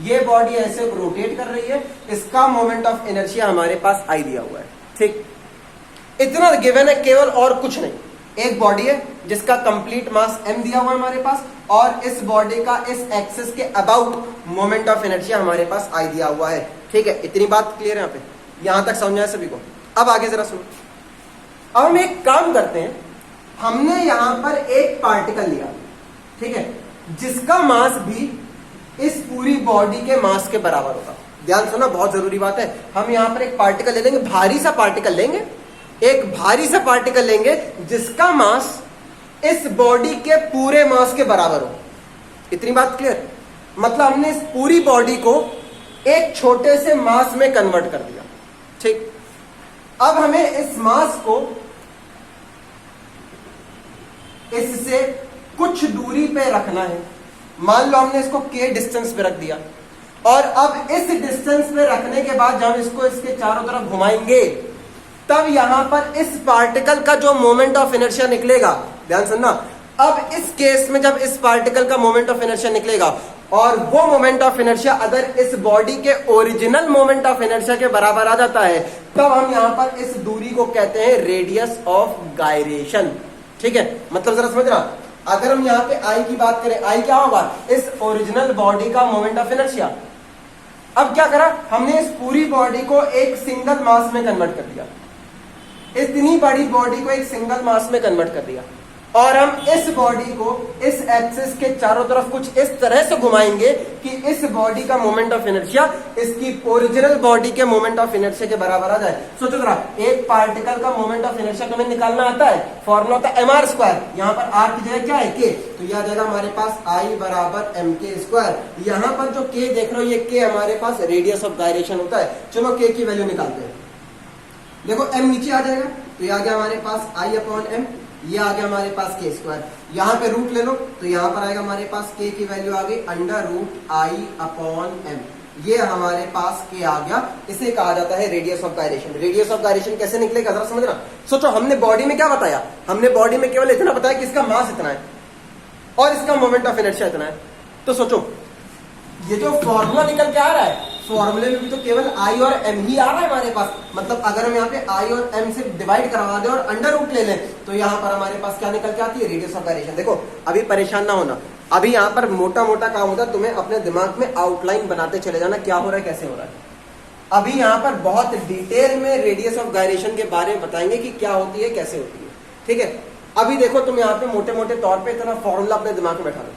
ये बॉडी ऐसे रोटेट कर रही है, इसका मोमेंट ऑफ इनर्शिया हमारे पास I दिया हुआ है। ठीक, इतना गिवन है केवल, और कुछ नहीं। एक बॉडी है जिसका कंप्लीट मास m दिया हुआ है हमारे पास, और इस बॉडी का इस एक्सिस के अबाउट मोमेंट ऑफ इनर्शिया हमारे पास I दिया हुआ है। ठीक है, इतनी बात क्लियर है यहाँ पे, यहां तक समझ आया सभी को। अब आगे जरा सुनो, अब हम एक काम करते हैं, हमने यहां पर एक पार्टिकल लिया, ठीक है, जिसका मास भी इस पूरी बॉडी के मास के बराबर होगा। ध्यान सुना, बहुत जरूरी बात है। हम यहां पर एक पार्टिकल ले लेंगे, भारी सा पार्टिकल लेंगे, एक भारी सा पार्टिकल लेंगे जिसका मास इस बॉडी के पूरे मास के बराबर हो। इतनी बात क्लियर, मतलब हमने इस पूरी बॉडी को एक छोटे से मास में कन्वर्ट कर दिया। ठीक, अब हमें इस मास को इससे कुछ दूरी पे रखना है। मान लो हमने इसको k डिस्टेंस पे रख दिया, और अब इस डिस्टेंस पे रखने के बाद जब इसको इसके चारों तरफ घुमाएंगे, तब यहां पर इस पार्टिकल का जो मोमेंट ऑफ इनर्शिया निकलेगा, ध्यान सुनना, अब इस केस में जब इस पार्टिकल का मोमेंट ऑफ इनर्शिया निकलेगा, और वो मोमेंट ऑफ इनर्शिया अगर इस बॉडी के ओरिजिनल मोमेंट ऑफ इनर्शिया के बराबर आ जाता है, तब हम यहां पर इस दूरी को कहते हैं रेडियस ऑफ गायरेशन। ठीक है, मतलब जरा समझ रहा, अगर हम यहाँ पे I की बात करें, I क्या होगा, इस ओरिजिनल बॉडी का मोमेंट ऑफ इनर्शिया। अब क्या करा, हमने इस पूरी बॉडी को एक सिंगल मास में कन्वर्ट कर दिया, इतनी बड़ी बॉडी को एक सिंगल मास में कन्वर्ट कर दिया, और हम इस बॉडी को इस एक्सिस के चारों तरफ कुछ इस तरह से घुमाएंगे कि इस बॉडी का मोमेंट ऑफ इनर्शिया इसकी ओरिजिनल बॉडी के मोमेंट ऑफ इनर्शिया के बराबर आ जाए। सोचो जरा, एक पार्टिकल का मोमेंट ऑफ इनर्शिया तुम्हें निकालना आता है, फॉर्मूला होता है mr², यहाँ पर r की जगह क्या है, k, तो यह आ जाएगा हमारे पास I बराबर mk²। यहाँ पर जो k देख रहे हो, ये k हमारे पास रेडियस ऑफ गायरेशन होता है। चलो k की वैल्यू निकालते हैं, देखो m नीचे आ जाएगा, तो ये आ गया हमारे पास I/m, ये आ गया हमारे पास k², यहां पे रूट ले लो, तो यहां पर आएगा हमारे पास k की वैल्यू आ गई √I/m, ये हमारे पास k आ गया। इसे कहा जाता है radius of gyration. Radius of gyration कैसे निकलेगा जरा समझना। सोचो, हमने बॉडी में क्या बताया, हमने बॉडी में केवल इतना बताया कि इसका मास इतना है और इसका मोमेंट ऑफ इनर्शिया इतना है। तो सोचो, ये जो फॉर्मूला निकल के आ रहा है, फॉर्मूले में भी तो केवल I और m ही आ रहा है हमारे पास। मतलब अगर हम यहाँ पे I और m से डिवाइड करवा दें और अंडर रूट ले लें, तो यहाँ पर हमारे पास क्या निकल के आती है, रेडियस ऑफ गायरेशन। देखो, अभी परेशान ना होना, अभी यहाँ पर मोटा मोटा काम होता है, तुम्हें अपने दिमाग में आउटलाइन बनाते चले जाना, क्या हो रहा है, कैसे हो रहा है। अभी यहाँ पर बहुत डिटेल में रेडियस ऑफ गायरेशन के बारे में बताएंगे कि क्या होती है, कैसे होती है। ठीक है, अभी देखो, तुम यहाँ पे मोटे मोटे तौर पे इतना फॉर्मूला अपने दिमाग में बैठा लो।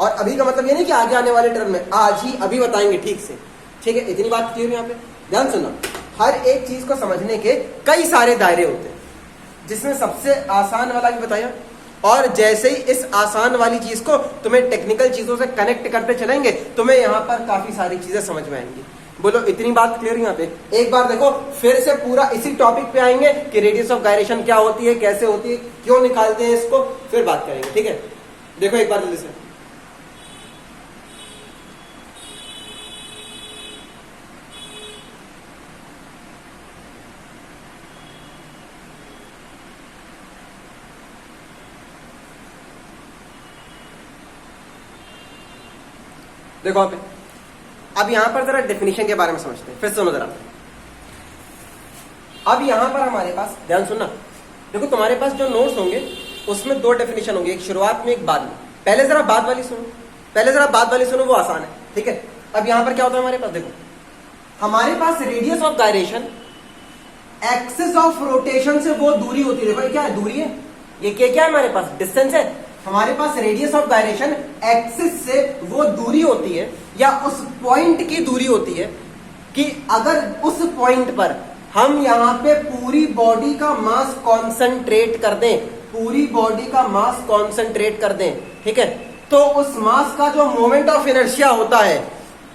और अभी का मतलब ये नहीं कि आगे आने वाले टर्म में, आज ही अभी बताएंगे ठीक से, ठीक है। इतनी बात क्लियर है यहाँ पे, ध्यान सुनना। हर एक चीज को समझने के कई सारे दायरे होते हैं, जिसमें सबसे आसान वाला भी बताया, और जैसे ही इस आसान वाली चीज को तुम्हें टेक्निकल चीजों से कनेक्ट करते चलेंगे, तुम्हें यहाँ पर काफी सारी चीजें समझ में आएंगी। बोलो इतनी बात क्लियर यहाँ पे। एक बार देखो फिर से पूरा इसी टॉपिक पे आएंगे कि रेडियस ऑफ गायरेशन क्या होती है, कैसे होती है, क्यों निकालते हैं इसको, फिर बात करेंगे, ठीक है। देखो एक बार जल्दी से, देखो आप अब यहां पर जरा डेफिनेशन के बारे में समझते हैं, फिर सुनो जरा। अब यहां पर हमारे पास, ध्यान सुनना, देखो तुम्हारे पास जो नोट्स होंगे उसमें दो डेफिनेशन होंगे, एक शुरुआत में एक बाद में। पहले जरा बाद वाली सुनो, पहले जरा बाद वाली सुनो, वो आसान है, ठीक है। अब यहां पर क्या होता है हमारे पास, देखो हमारे पास radius of gyration axis of rotation से वो दूरी होती है, देखो ये क्या है, दूरी है, ये क्या है हमारे पास, डिस्टेंस है। हमारे पास रेडियस ऑफ गायरेशन एक्सिस से वो दूरी होती है, या उस पॉइंट की दूरी होती है कि अगर उस पॉइंट पर हम यहां पे पूरी बॉडी का मास कॉन्सेंट्रेट कर दें, पूरी बॉडी का मास कॉन्सेंट्रेट कर दें, ठीक है, तो उस मास का जो मोमेंट ऑफ इनर्शिया होता है,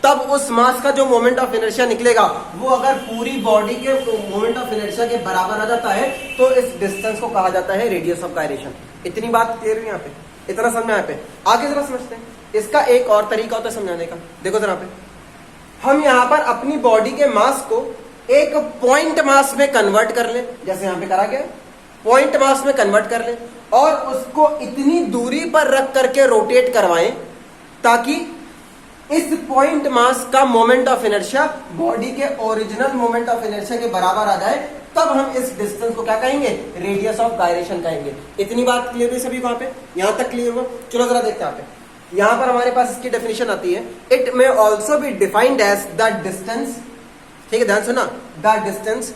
तब उस मास का जो मोमेंट ऑफ इनर्शिया निकलेगा, वो अगर पूरी बॉडी के मोमेंट ऑफ इनर्शिया के बराबर आ जाता है, तो इस डिस्टेंस को कहा जाता है रेडियस ऑफ गायरेशन। इतनी बात क्लियर है यहाँ पे, इतना समझ में यहाँ पे। आगे जरा समझते हैं, इसका एक और तरीका होता है समझाने का। देखो जरा पे, हम यहाँ पर अपनी बॉडी के मास को एक पॉइंट मास में कन्वर्ट कर ले, जैसे यहाँ पे करा गया, पॉइंट मास में कन्वर्ट कर ले, और उसको इतनी दूरी पर रख करके रोटेट करवाएं ताकि इस पॉइंट मास का मोमेंट ऑफ इनर्शिया बॉडी के ओरिजिनल मोमेंट ऑफ इनर्शिया के बराबर आ जाए, तब हम इस डिस्टेंस को क्या कहेंगे, रेडियस ऑफ गायरेशन कहेंगे। इतनी बात क्लियर है सभी को, यहाँ पे, यहां तक क्लियर हुआ। चलो जरा देखते हैं यहाँ पे, यहां पर हमारे पास इसकी डेफिनेशन आती है, it may also be defined as the distance, ठीक है, ध्यान सुना, the distance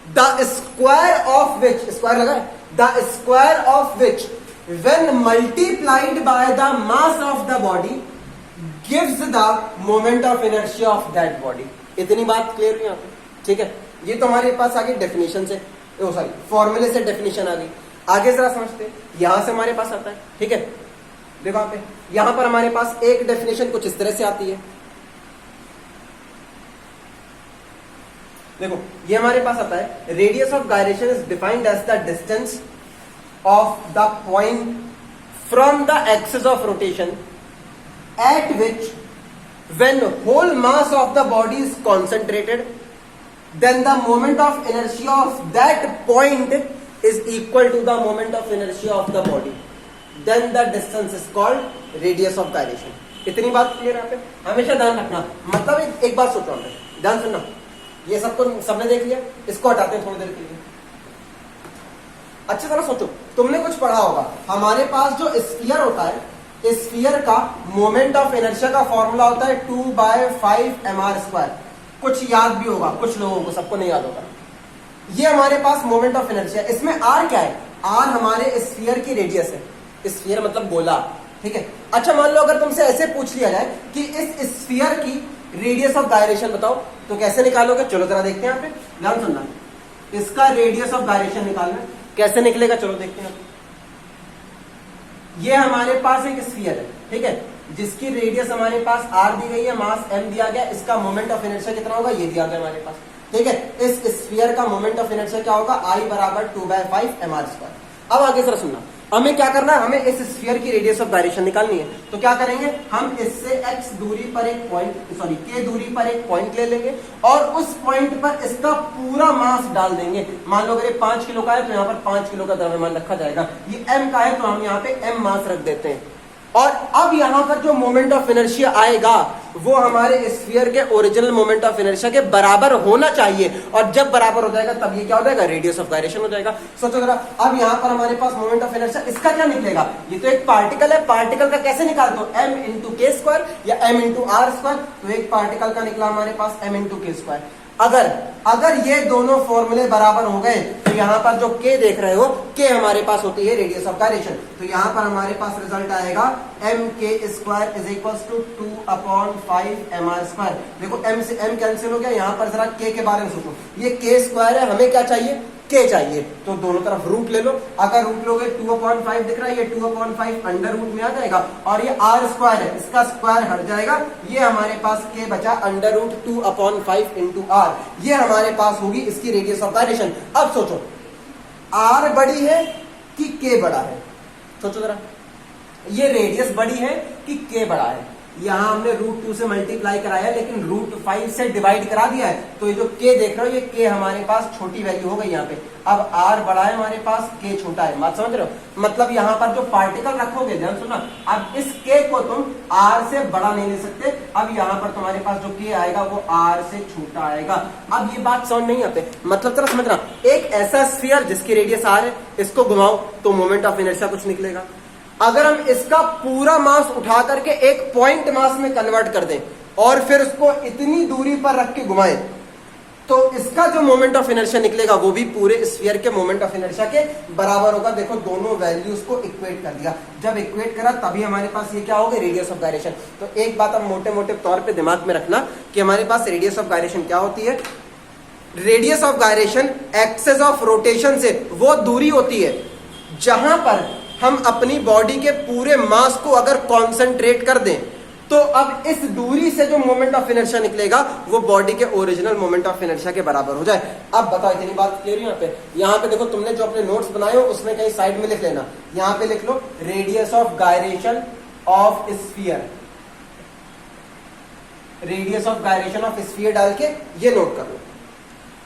the square of which, square लगा है, the square of which when multiplied by the mass of the body gives the moment of inertia of that body. इतनी बात clear है यहाँ पे, ठीक है। ये तो हमारे पास आगे डेफिनेशन से, सॉरी फॉर्मूले से डेफिनेशन आ गई। आगे जरा समझते हैं, यहां से हमारे पास आता है, ठीक है। देखो यहाँ पे, यहां पर हमारे पास एक डेफिनेशन कुछ इस तरह से आती है, देखो ये हमारे पास आता है, radius of gyration is defined as the distance of the point from the axis of rotation at which when whole mass of the body is concentrated, then the moment of inertia of that point is equal to the moment of inertia of the body, then the distance is called radius of gyration। इतनी बात clear है यहाँ पे, हमेशा ध्यान रखना। मतलब एक बात सोचो, ध्यान सुनना, ये सबको सबने देख लिया, इसको हटाते हैं थोड़ी देर के लिए, अच्छी तरह सोचो। तुमने कुछ पढ़ा होगा, हमारे पास जो स्फीयर होता है, स्फीयर का मोमेंट ऑफ इनर्शिया का फॉर्मूला होता है 2/5 mr²। कुछ याद भी होगा कुछ लोगों को, सबको नहीं याद होगा। ये हमारे पास मोमेंट ऑफ इनर्शिया, इसमें r क्या है, r हमारे स्फीयर की रेडियस है, स्फीयर मतलब गोला, ठीक है। अच्छा मान लो अगर तुमसे ऐसे पूछ लिया जाए कि इस स्फीयर की रेडियस ऑफ गायरेशन बताओ, तो कैसे निकालोगे, चलो जरा देखते हैं यहाँ पे, ध्यान सुनना। इसका रेडियस ऑफ गायरेशन निकालना कैसे निकलेगा, चलो देखते हैं। ये हमारे पास एक स्फीयर है, ठीक है, जिसकी रेडियस हमारे पास r दी गई है, मास m दिया गया, इसका मोमेंट ऑफ इनर्शिया कितना होगा, ये दिया गया हमारे पास, ठीक है। इस स्फीयर का मोमेंट ऑफ इनर्शिया क्या होगा, I = 2/5 mr²। अब आगे जरा सुनना, हमें क्या करना है, हमें इस स्फीयर की रेडियस ऑफ गायरेशन निकालनी है। तो क्या करेंगे, हम इससे x दूरी पर एक पॉइंट, सॉरी k दूरी पर एक पॉइंट ले लेंगे, और उस पॉइंट पर इसका पूरा मास डाल देंगे। मान लो अगर ये 5 किलो का है, तो यहाँ पर 5 किलो का द्रव्यमान रखा जाएगा। ये m का है, तो हम यहाँ पे m मास रख देते हैं। और अब यहां पर जो मोमेंट ऑफ इनर्शिया आएगा, वो हमारे स्फीयर के ओरिजिनल मोमेंट ऑफ इनर्शिया के बराबर होना चाहिए, और जब बराबर हो जाएगा तब ये क्या हो जाएगा, रेडियस ऑफ गायरेशन हो जाएगा। सोचो जरा, अब यहां पर हमारे पास मोमेंट ऑफ इनर्शिया, इसका क्या निकलेगा, ये तो एक पार्टिकल है, पार्टिकल का कैसे निकालते हो, m × k² या m × r²। तो एक पार्टिकल का निकला हमारे पास m × k²। अगर ये दोनों फॉर्मूले बराबर हो गए तो यहां पर जो k देख रहे हो k हमारे पास होती है रेडियस ऑफ गायरेशन। तो यहां पर हमारे पास रिजल्ट आएगा mk square is equal to 2/5 mr²। देखो m से m कैंसिल हो गया, यहां पर जरा k के बारे में सोचो, ये k स्क्वायर है, हमें क्या चाहिए k चाहिए, तो दोनों तरफ रूट ले लो। अगर रूट लोगे 2/5 दिख रहा है, ये 2/5 अंडर रूट में आ जाएगा और ये r स्क्वायर है, इसका स्क्वायर हट जाएगा, ये हमारे पास k बचा अंडर रूट 2/5 इंटू r, ये हमारे पास होगी इसकी रेडियस ऑफ गायरेशन। अब सोचो r बड़ी है कि k बड़ा है, सोचो जरा, ये रेडियस बड़ी है कि k बड़ा है। यहां हमने √2 से मल्टीप्लाई कराया लेकिन √5 से डिवाइड करा दिया है, तो ये जो k देख रहे हो ये k हमारे पास छोटी वैल्यू हो गई यहाँ पे। अब r बड़ा है हमारे पास, k छोटा है, बात समझ रहे हो? मतलब यहाँ पर जो पार्टिकल रखोगे, ध्यान सुनना, अब इस k को तुम r से बड़ा नहीं ले सकते, अब यहाँ पर तुम्हारे पास जो k आएगा वो r से छोटा आएगा। अब ये बात समझ नहीं आते, मतलब तरह समझना, एक ऐसा स्फीयर जिसकी रेडियस r है, इसको घुमाओ तो मोमेंट ऑफ इनर्शिया कुछ निकलेगा। अगर हम इसका पूरा मास उठा करके एक पॉइंट मास में कन्वर्ट कर दें और फिर उसको इतनी दूरी पर रख के घुमाएं, तो इसका जो मोमेंट ऑफ इनर्शिया निकलेगा वो भी पूरे स्फीयर के मोमेंट ऑफ इनर्शिया के बराबर होगा। देखो दोनों वैल्यूज को इक्वेट कर दिया, जब इक्वेट करा तभी हमारे पास ये क्या होगा, रेडियस ऑफ गायरेशन। तो एक बात हम मोटे मोटे तौर पे दिमाग में रखना कि हमारे पास रेडियस ऑफ गायरेशन क्या होती है। Radius of gyration axis of rotation से वो दूरी होती है जहां पर हम अपनी बॉडी के पूरे मास को अगर कॉन्सेंट्रेट कर दें, तो अब इस दूरी से जो मोमेंट ऑफ इनर्शिया निकलेगा वो बॉडी के ओरिजिनल मोमेंट ऑफ इनर्शिया के बराबर हो जाए। अब बताओ इतनी बात क्लियर है? यहाँ पे देखो, तुमने जो अपने नोट्स बनाए हो उसमें कहीं साइड में लिख लेना, यहाँ पे लिख लो radius of gyration of sphere, radius of gyration of sphere डाल के ये नोट कर लो,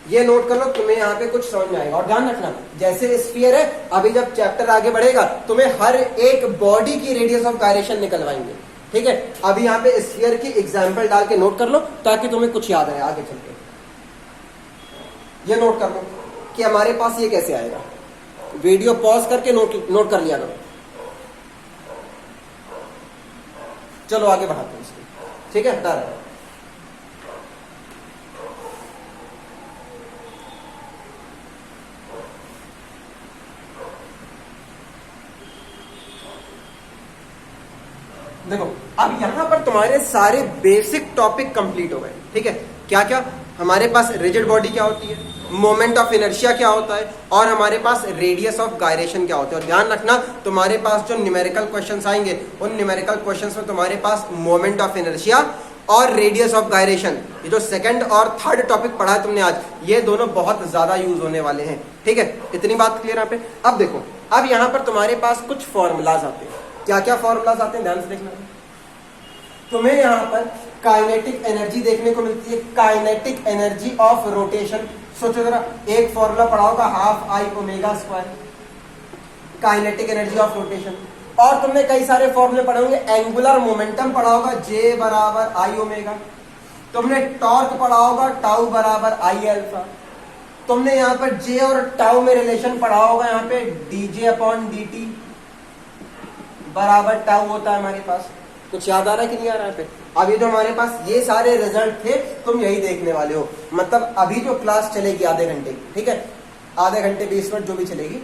ये नोट कर लो, तुम्हें यहाँ पे कुछ समझ में आएगा। और ध्यान रखना, जैसे स्फीयर है, अभी जब चैप्टर आगे बढ़ेगा तुम्हें हर एक बॉडी की रेडियस ऑफ गायरेशन निकलवाएंगे, ठीक है? अभी यहाँ पे स्फीयर की एग्जांपल डाल के नोट कर लो ताकि तुम्हें कुछ याद आए आगे चल के। ये नोट कर लो कि हमारे पास ये कैसे आएगा, वीडियो पॉज करके नोट कर लिया करो। चलो आगे बढ़ाते हैं इसको, ठीक है? डर देखो, अब यहां पर तुम्हारे सारे बेसिक टॉपिक कंप्लीट हो गए, ठीक है? क्या क्या? हमारे पास रिजिड बॉडी क्या होती है, मोमेंट ऑफ इनर्शिया क्या होता है, और हमारे पास रेडियस ऑफ गायरेशन क्या होता है। और ध्यान रखना, तुम्हारे पास जो न्यूमेरिकल क्वेश्चंस आएंगे उन न्यूमेरिकल क्वेश्चंस में तुम्हारे पास मोमेंट ऑफ इनर्शिया और रेडियस ऑफ गायरेशन, ये जो सेकंड और थर्ड टॉपिक पढ़ा है तुमने आज, ये दोनों बहुत ज्यादा यूज होने वाले हैं, ठीक है? इतनी बात क्लियर यहाँ पे। अब देखो, अब यहाँ पर तुम्हारे पास कुछ फॉर्मूलाज आते हैं। क्या क्या फॉर्मूलाज आते हैं ध्यान से देखना। तुम्हें यहाँ पर काइनेटिक एनर्जी देखने को मिलती है, काइनेटिक एनर्जी ऑफ रोटेशन। सोचो जरा, एक फॉर्मूला पढ़ा होगा ½ I⍵², kinetic energy of rotation. और तुमने कई सारे फॉर्मूले पढ़े होंगे, एंगुलर मोमेंटम पढ़ा होगा J बराबर I⍵, तुमने टॉर्क पढ़ा होगा टाउ बराबर I⍵। तुमने यहाँ पर J और टाउ में रिलेशन पढ़ा होगा, यहाँ पे dJ/dt बराबर टाउ होता है हमारे पास। कुछ याद आ रहा है कि नहीं आ रहा है? अब ये जो हमारे पास ये सारे रिजल्ट थे, तुम यही देखने वाले हो। मतलब अभी जो क्लास चलेगी आधे घंटे की, ठीक है, आधे घंटे 20 मिनट जो भी चलेगी,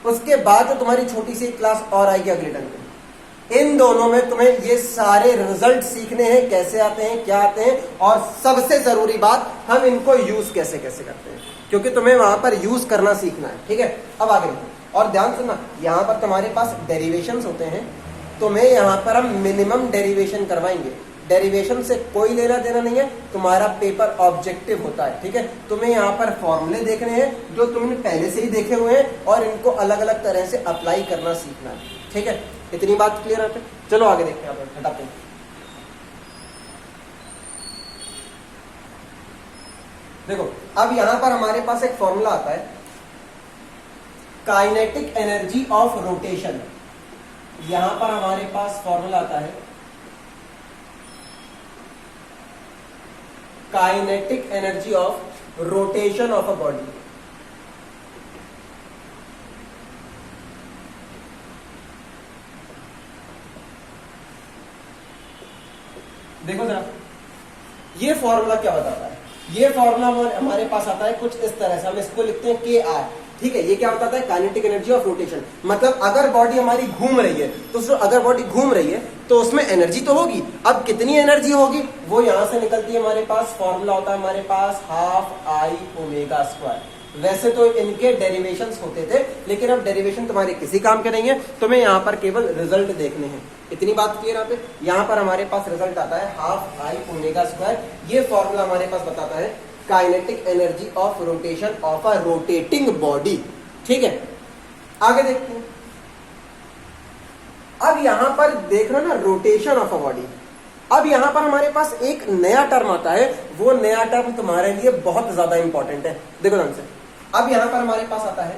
उसके बाद जो तुम्हारी छोटी सी क्लास और आएगी अगले टाइम पे, इन दोनों में तुम्हें ये सारे रिजल्ट सीखने हैं, कैसे आते हैं, क्या आते हैं, और सबसे जरूरी बात, हम इनको यूज कैसे कैसे करते हैं, क्योंकि तुम्हें वहां पर यूज करना सीखना है, ठीक है? अब आगे और ध्यान सुनना, यहाँ पर तुम्हारे पास डेरिवेशंस होते हैं, तुम्हें यहाँ पर हम मिनिमम डेरिवेशन करवाएंगे। डेरिवेशन से कोई लेना देना नहीं है, तुम्हारा पेपर ऑब्जेक्टिव होता है, ठीक है? तुम्हें यहाँ पर फॉर्मूले देखने हैं जो तुमने पहले से ही देखे हुए हैं और इनको अलग अलग तरह से अप्लाई करना सीखना है, ठीक है? इतनी बात क्लियर है? चलो आगे देखते हैं, हटाते हैं। देखो, अब यहाँ पर हमारे पास एक फॉर्मूला आता है, काइनेटिक एनर्जी ऑफ रोटेशन। यहां पर हमारे पास फॉर्मूला आता है kinetic energy of rotation of a body. देखो जरा, ये फॉर्मूला क्या बताता है? ये फॉर्मूला हमारे पास आता है कुछ इस तरह से, हम इसको लिखते हैं के आर। ठीक है, ये क्या बताता है? Kinetic energy of rotation. मतलब अगर बॉडी हमारी घूम रही है तो अगर बॉडी घूम रही है तो उसमें एनर्जी तो होगी। अब कितनी एनर्जी होगी वो यहां से निकलती है, हमारे पास फॉर्मूला होता है हमारे पास हाफ आई ओमेगा स्क्वायर। वैसे तो इनके डेरिवेशंस होते थे, लेकिन अब डेरिवेशन तुम्हारे किसी काम के नहीं है, तुम्हें यहाँ पर केवल रिजल्ट देखने हैं। इतनी बात क्लियर यहाँ पे? यहाँ पर हमारे पास रिजल्ट आता है हाफ आई ओमेगा स्क्वायर। ये फॉर्मूला हमारे पास बताता है kinetic energy of rotation of a rotating body. ठीक है, आगे देखते हैं। अब यहां पर देख रहे हो ना, रोटेशन ऑफ अ बॉडी। अब यहां पर हमारे पास एक नया टर्म आता है, वो नया टर्म तुम्हारे लिए बहुत ज्यादा इंपॉर्टेंट है। देखो ध्यान से, अब यहां पर हमारे पास आता है,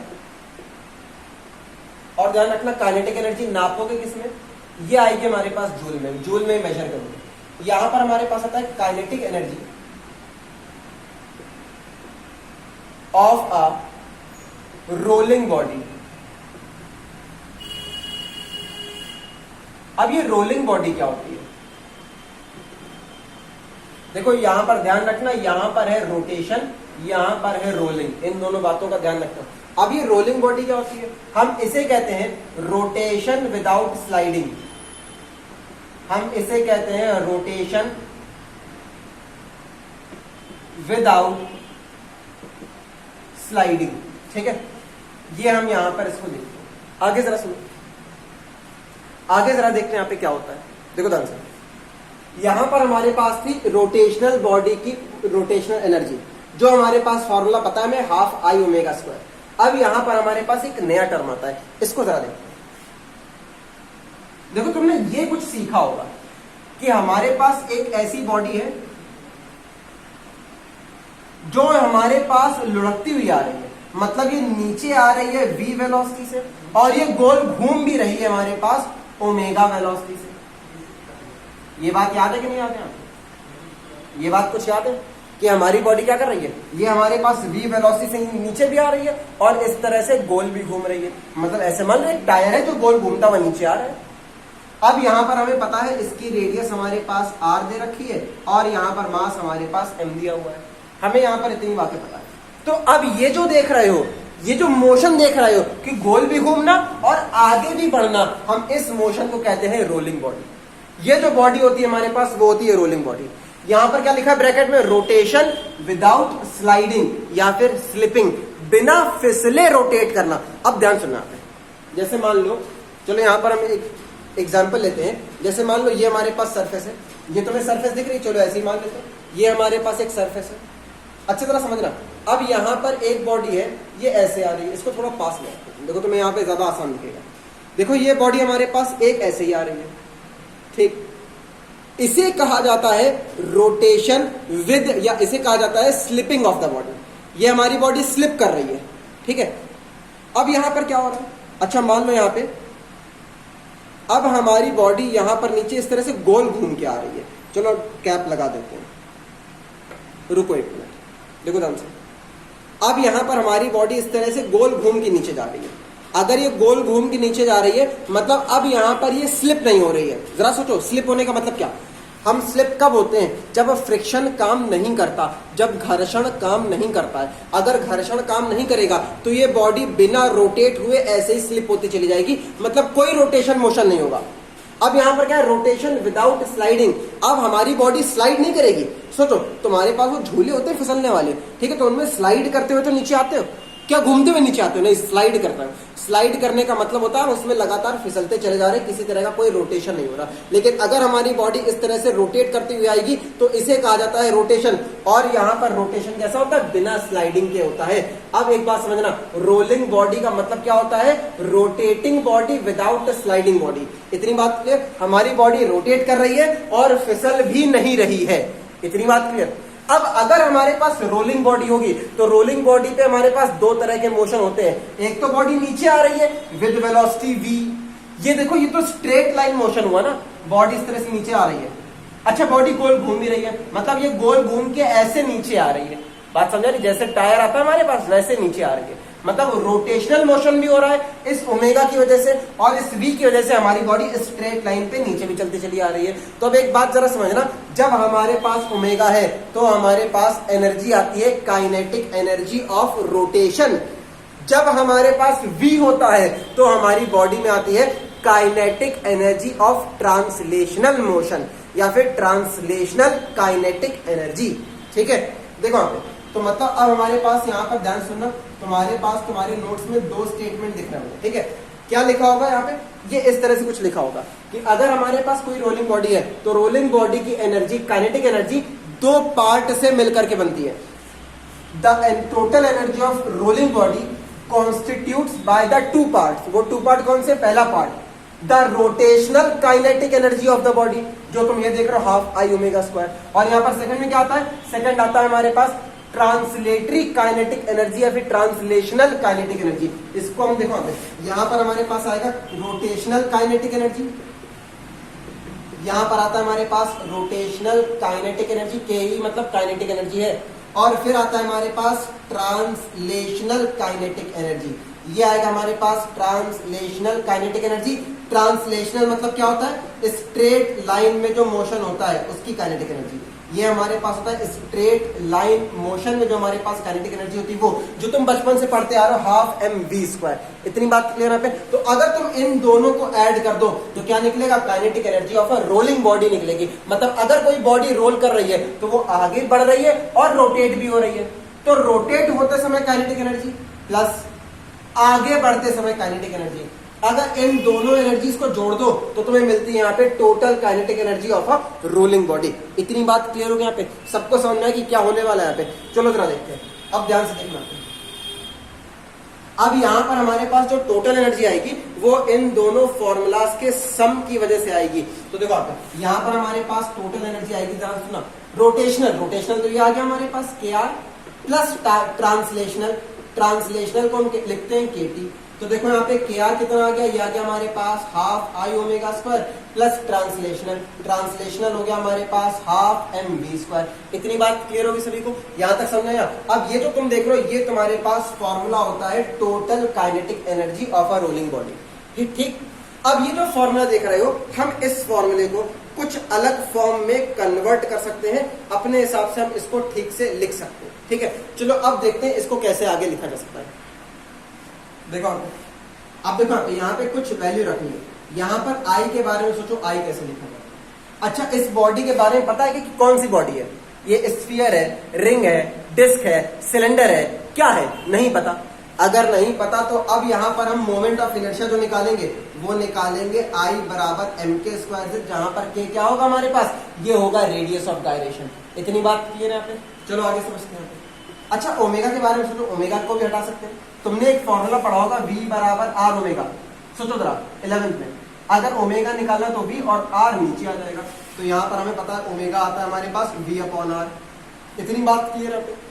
और ध्यान रखना काइनेटिक एनर्जी नापोगे किसमें? ये आएगी हमारे पास जूल में, जूल में मेजर करोगे। यहां पर हमारे पास आता है kinetic energy of a rolling body. अब ये रोलिंग बॉडी क्या होती है? देखो यहां पर ध्यान रखना, यहां पर है रोटेशन, यहां पर है रोलिंग, इन दोनों बातों का ध्यान रखना। अब ये रोलिंग बॉडी क्या होती है? हम इसे कहते हैं रोटेशन विदाउट स्लाइडिंग। हम इसे कहते हैं रोटेशन विदाउट स्लाइडिंग। ठीक है, ये हम यहां पर इसको देखते हैं। आगे जरा सुनो, आगे जरा देखते हैं यहां पे क्या होता है। देखो ध्यान से, यहां पर हमारे पास थी रोटेशनल बॉडी की रोटेशनल एनर्जी, जो हमारे पास फॉर्मूला पता है हमें हाफ आई ओमेगा स्क्वायर। अब यहां पर हमारे पास एक नया टर्म आता है, इसको जरा देखो। देखो तुमने ये कुछ सीखा होगा कि हमारे पास एक ऐसी बॉडी है जो हमारे पास लुढ़कती हुई आ रही है, मतलब ये नीचे आ रही है v वेलोसिटी से, और ये गोल घूम भी रही है हमारे पास ओमेगा वेलोसिटी से। ये बात याद है कि नहीं याद है आपको? ये बात कुछ याद है कि हमारी बॉडी क्या कर रही है? ये हमारे पास v वेलोसिटी से नीचे भी आ रही है और इस तरह से गोल भी घूम रही है। मतलब ऐसे मान लो एक टायर है जो गोल घूमता हुआ नीचे आ रहा है। अब यहां पर हमें पता है इसकी रेडियस हमारे पास r दे रखी है और यहां पर मास हमारे पास m दिया हुआ है। हमें यहां पर इतनी बातें पता है। तो अब ये जो देख रहे हो, ये जो मोशन देख रहे हो कि गोल भी घूमना और आगे भी बढ़ना, हम इस मोशन को कहते हैं रोलिंग बॉडी। ये जो बॉडी होती है हमारे पास वो होती है रोलिंग बॉडी। यहां पर क्या लिखा है ब्रैकेट में? रोटेशन विदाउट स्लाइडिंग या फिर स्लिपिंग, बिना फिसले रोटेट करना। अब ध्यान सुनना आप, जैसे मान लो, चलो यहां पर हम एक एग्जाम्पल लेते हैं। जैसे मान लो ये हमारे पास सरफेस है, ये तुम्हें सरफेस दिख रही है, चलो ऐसे ही मान लेते हैं ये हमारे पास एक सरफेस है। अच्छी तरह समझना। अब यहां पर एक बॉडी है, ये ऐसे आ रही है, इसको थोड़ा पास ले आते हैं, देखो तुम्हें यहां पे ज्यादा आसान दिखेगा। देखो ये बॉडी हमारे पास एक ऐसे ही आ रही है, ठीक। इसे कहा जाता है रोटेशन विद, या इसे कहा जाता है स्लिपिंग ऑफ द बॉडी। ये हमारी बॉडी स्लिप कर रही है, ठीक है। अब यहां पर क्या हो रहा है? अच्छा मान लो यहां पे अब हमारी बॉडी यहां पर नीचे इस तरह से गोल घूम के आ रही है। चलो कैप लगा देते हैं, रुको एक मिनट, देखो ध्यान से। अब यहां पर हमारी बॉडी इस तरह से गोल घूम के नीचे जा रही है। अगर ये गोल घूम के नीचे जा रही है मतलब अब यहां पर ये स्लिप नहीं हो रही है। जरा सोचो, स्लिप होने का मतलब क्या? हम स्लिप कब होते हैं? जब फ्रिक्शन काम नहीं करता, जब घर्षण काम नहीं करता है। अगर घर्षण काम नहीं करेगा तो ये बॉडी बिना रोटेट हुए ऐसे ही स्लिप होती चली जाएगी, मतलब कोई रोटेशन मोशन नहीं होगा। अब यहां पर क्या है? Rotation without sliding. अब हमारी बॉडी स्लाइड नहीं करेगी। सोचो तुम्हारे पास वो झूले होते हैं फिसलने वाले, ठीक है, तो उनमें स्लाइड करते हुए तो नीचे आते हो, क्या घूमते हुए नीचे आते हो? नहीं, स्लाइड करता है। स्लाइड करने का मतलब होता है उसमें लगातार फिसलते चले जा रहे, किसी तरह का कोई रोटेशन नहीं हो रहा। लेकिन अगर हमारी बॉडी इस तरह से रोटेट करती हुई आएगी तो इसे कहा जाता है रोटेशन। और यहां पर रोटेशन कैसा होता है? बिना स्लाइडिंग के होता है। अब एक बात समझना, रोलिंग बॉडी का मतलब क्या होता है? Rotating body without sliding body. इतनी बात क्लियर? हमारी बॉडी रोटेट कर रही है और फिसल भी नहीं रही है। इतनी बात क्लियर? अब अगर हमारे पास रोलिंग बॉडी होगी तो रोलिंग बॉडी पे हमारे पास दो तरह के मोशन होते हैं। एक तो बॉडी नीचे आ रही है विद वेलोसिटी v, ये देखो ये तो स्ट्रेट लाइन मोशन हुआ ना, बॉडी इस तरह से नीचे आ रही है। अच्छा बॉडी गोल घूम भी रही है, मतलब ये गोल घूम के ऐसे नीचे आ रही है। बात समझा नहीं? जैसे टायर आता है हमारे पास वैसे नीचे आ रही है। मतलब रोटेशनल मोशन भी हो रहा है इस ओमेगा की वजह से, और इस v की वजह से हमारी बॉडी स्ट्रेट लाइन पे नीचे भी चलती चली आ रही है। तो अब एक बात जरा समझना, जब हमारे पास ओमेगा है तो हमारे पास एनर्जी आती है काइनेटिक एनर्जी ऑफ रोटेशन। जब हमारे पास v होता है तो हमारी बॉडी में आती है kinetic energy of translational motion या फिर ट्रांसलेशनल काइनेटिक एनर्जी। ठीक है, देखो यहाँ पे तो मतलब अब हमारे पास यहाँ पर ध्यान सुनना, तुम्हारे पास तुम्हारे नोट्स में दो स्टेटमेंट दिख रहे होंगे। ठीक है, क्या लिखा होगा यहाँ पे, ये इस तरह से कुछ लिखा होगा कि अगर हमारे पास कोई रोलिंग बॉडी है तो रोलिंग बॉडी की एनर्जी, काइनेटिक एनर्जी, दो पार्ट से मिलकर के बनती है। The total energy of rolling body constitutes by the two part. वो टू पार्ट कौन से, पहला part the rotational kinetic energy of the body, जो तुम ये देख रहे हो हाफ आई ओमेगा स्क्वायर, और यहाँ पर सेकंड में क्या आता है, सेकंड आता है हमारे पास ट्रांसलेटरी काइनेटिक एनर्जी या फिर ट्रांसलेशनल काइनेटिक एनर्जी। इसको हम देखो यहाँ पर हमारे पास आएगा रोटेशनल काइनेटिक एनर्जी, यहाँ पर आता है हमारे पास रोटेशनल काइनेटिक एनर्जी, के ही मतलब काइनेटिक एनर्जी है, और फिर आता है हमारे पास ट्रांसलेशनल काइनेटिक एनर्जी। ये आएगा हमारे पास ट्रांसलेशनल काइनेटिक एनर्जी। ट्रांसलेशनल मतलब क्या होता है, स्ट्रेट लाइन में जो मोशन होता है उसकी काइनेटिक एनर्जी। ये हमारे पास होता है स्ट्रेट लाइन मोशन में जो हमारे पास काइनेटिक एनर्जी होती है, वो जो तुम बचपन से पढ़ते आ रहे हो हाफ एम वी स्क्वायर। इतनी बात क्लियर है पे। तो अगर तुम इन दोनों को ऐड कर दो तो क्या निकलेगा, kinetic energy of a rolling body निकलेगी। मतलब अगर कोई बॉडी रोल कर रही है तो वो आगे बढ़ रही है और रोटेट भी हो रही है। तो रोटेट होते समय काइनेटिक एनर्जी प्लस आगे बढ़ते समय काइनेटिक एनर्जी, अगर इन दोनों एनर्जीज को जोड़ दो तो तुम्हें मिलती है यहाँ पे total kinetic energy of a rolling body. इतनी बात क्लियर हो गई यहाँ पे, सबको समझना है कि क्या होने वाला है यहाँ पे। चलो जरा देखते हैं, अब ध्यान से देखना। अब यहाँ पर हमारे पास जो टोटल एनर्जी आएगी वो इन दोनों फॉर्मूलाज के सम की वजह से आएगी। तो देखो आप यहाँ पर हमारे पास टोटल एनर्जी आएगी, जरा सुना, रोटेशनल तो ये आ गया हमारे पास के आर प्लस ट्रांसलेशनल को हम लिखते हैं के टी। तो देखो यहाँ पे के आर कितना आ गया, ये आ गया हमारे पास half I omega square plus translational हो गया हमारे पास हाफ एम वी स्क्वायर। इतनी बात क्लियर होगी सभी को, यहाँ तक समझ आया। अब ये जो तुम देख रहे हो ये तुम्हारे पास फॉर्मूला होता है total kinetic energy of a rolling body. ठीक, अब ये जो फॉर्मूला देख रहे हो, हम इस फॉर्मूले को कुछ अलग फॉर्म में कन्वर्ट कर सकते हैं, अपने हिसाब से हम इसको ठीक से लिख सकते हैं। ठीक है, चलो अब देखते हैं इसको कैसे आगे लिखा जा सकता है। देखो अब देखो यहाँ पे कुछ वैल्यू रखनी है, यहाँ पर आई के बारे में सोचो, आई कैसे लिखा जाए। अच्छा, इस बॉडी के बारे में पता है कि कौन सी बॉडी है, ये स्फीयर है, रिंग है, डिस्क है, सिलेंडर है, क्या है, नहीं पता। अगर नहीं पता तो अब यहाँ पर हम मोमेंट ऑफ इनर्शिया जो निकालेंगे वो निकालेंगे I बराबर एम के स्क्वायर से, जहां पर के क्या होगा हमारे पास, ये होगा रेडियस ऑफ गायरेशन। इतनी बात क्लियर है यहाँ पे, चलो आगे समझते हैं। अच्छा, ओमेगा के बारे में सोचो, ओमेगा को भी हटा सकते हैं। तुमने एक फॉर्मूला पढ़ा होगा V बराबर आर ओमेगा, सोचो जरा 11th में, अगर ओमेगा निकाला तो V और R नीचे आ जाएगा। तो यहाँ पर हमें पता है ओमेगा आता है हमारे पास V अपॉन R। इतनी बात क्लियर है।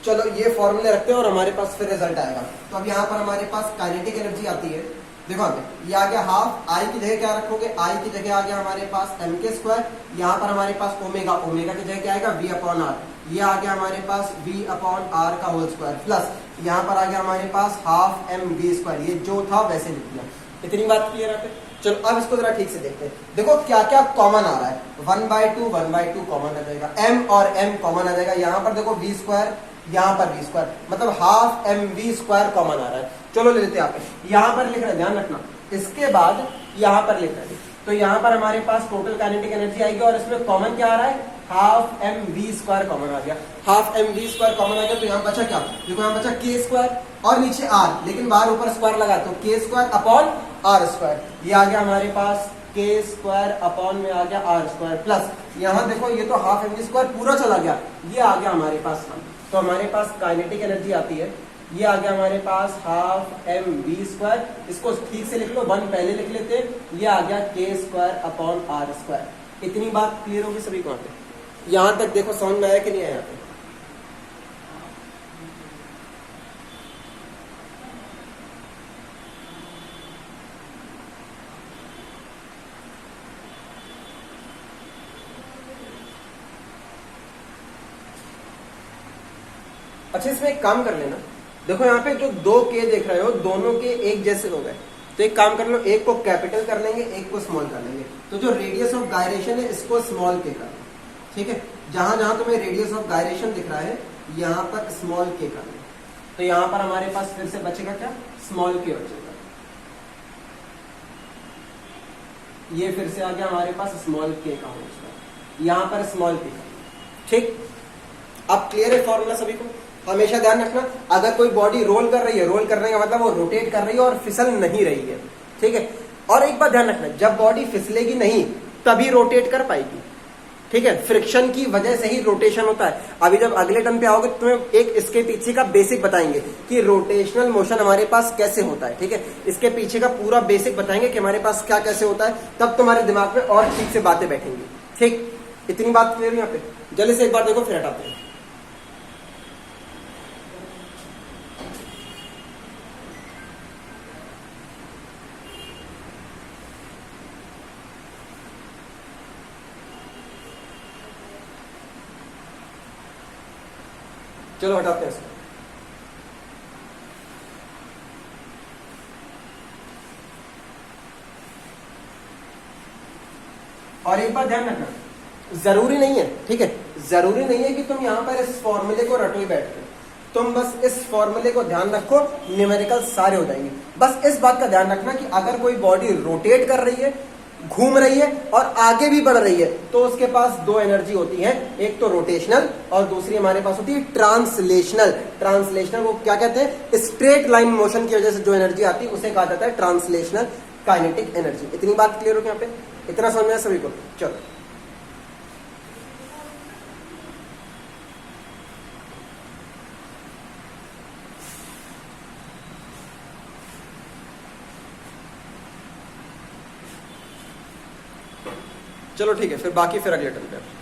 चलो ये फॉर्मूले रखते हैं और हमारे पास फिर रिजल्ट आएगा। तो अब यहाँ पर हमारे पास काइनेटिक एनर्जी आती है, देखो ये आ गया हाफ, आई की जगह क्या रखोगे, आई की जगह आ गया हमारे पास एम के स्क्वायर, यहाँ पर हमारे पास ओमेगा, ओमेगा की जगह क्या आएगा V अपॉन आर, ये आ गया हमारे पास V अपॉन आर का होल स्क्वायर प्लस यहाँ पर आ गया हमारे पास हाफ एम वी स्क्वायर, ये जो था वैसे लिख दिया। इतनी बात क्लियर है। चलो अब इसको जरा ठीक से देखते हैं। देखो क्या क्या कॉमन आ रहा है, 1/2 कॉमन आ जाएगा, m और m कॉमन आ जाएगा। यहाँ पर देखो v स्क्वायर, यहाँ पर v स्क्वायर, मतलब half M V square common आ रहा है। चलो ले लेते हैं, यहाँ पर लिख रहे हैं, ध्यान रखना। इसके बाद यहाँ पर लिख रहे हैं, तो यहाँ पर हमारे पास टोटल काइनेटिक एनर्जी आएगी और इसमें कॉमन क्या आ रहा है, half M V square common आ गया। Half M V square common आ गया तो यहाँ बचा क्या, देखो यहाँ बचा के स्क्वायर और नीचे आर, लेकिन बाहर ऊपर स्क्वायर लगा तो के स्क्वायर अपॉन आर स्क्वायर, ये आ गया हमारे पास के स्क्वायर अपॉन में आ गया आर स्क्वायर प्लस यहाँ देखो ये तो हाफ एम वी स्क्वायर पूरा चला गया, ये आ गया हमारे पास। तो हमारे पास काइनेटिक एनर्जी आती है, ये आ गया हमारे पास हाफ एम वी स्क्वायर, इसको ठीक से लिख लो, 1 पहले लिख लेते हैं, ये आ गया के स्क्वायर अपॉन आर स्क्वायर। इतनी बात क्लियर होगी सभी को। यहां तक देखो समझ में आया कि नहीं आया यहाँ पे? अच्छा, इसमें एक काम कर लेना, देखो यहाँ पे जो दो के देख रहे हो दोनों के एक जैसे हो गए, तो एक काम कर लो, एक को कैपिटल कर लेंगे, एक को स्मॉल कर लेंगे। तो जो रेडियस ऑफ गायरेशन है इसको स्मॉल के कर लो, ठीक है। जहां जहां तुम्हें रेडियस ऑफ गायरेशन दिख रहा है यहां पर स्मॉल के कर लो, तो यहां पर हमारे पास फिर से बचेगा क्या, स्मॉल के बचेगा। ये फिर से आ गया हमारे पास स्मॉल के का होल स्क्वायर, यहां पर स्मॉल के का, ठीक। अब क्लियर है फॉर्मूला सभी को? हमेशा ध्यान रखना, अगर कोई बॉडी रोल कर रही है, रोल करने का मतलब वो रोटेट कर रही है और फिसल नहीं रही है, ठीक है। और एक बात ध्यान रखना, जब बॉडी फिसलेगी नहीं तभी रोटेट कर पाएगी, ठीक है। फ्रिक्शन की वजह से ही रोटेशन होता है। अभी जब अगले टर्म पे आओगे तो तुम्हें एक इसके पीछे का बेसिक बताएंगे कि रोटेशनल मोशन हमारे पास कैसे होता है, ठीक है। इसके पीछे का पूरा बेसिक बताएंगे कि हमारे पास क्या कैसे होता है, तब तुम्हारे दिमाग में और ठीक से बातें बैठेंगी, ठीक। इतनी बात क्लियर है यहाँ पे? जल्दी से एक बार देखो फिर हटाते हैं। चलो हटाते हैं इसको। और एक बात ध्यान रखना, जरूरी नहीं है, ठीक है, जरूरी नहीं है कि तुम यहां पर इस फॉर्मूले को रटो ही बैठ के, तुम बस इस फॉर्मूले को ध्यान रखो, न्यूमेरिकल सारे हो जाएंगे। बस इस बात का ध्यान रखना कि अगर कोई बॉडी रोटेट कर रही है, घूम रही है और आगे भी बढ़ रही है, तो उसके पास दो एनर्जी होती है, एक तो रोटेशनल और दूसरी हमारे पास होती है ट्रांसलेशनल। ट्रांसलेशनल को क्या कहते हैं, स्ट्रेट लाइन मोशन की वजह से जो एनर्जी आती है उसे कहा जाता है ट्रांसलेशनल काइनेटिक एनर्जी। इतनी बात क्लियर हो यहाँ पे? इतना समझ में आया सभी को? चलो चलो ठीक है, फिर बाकी फिर अगले टर्म पे।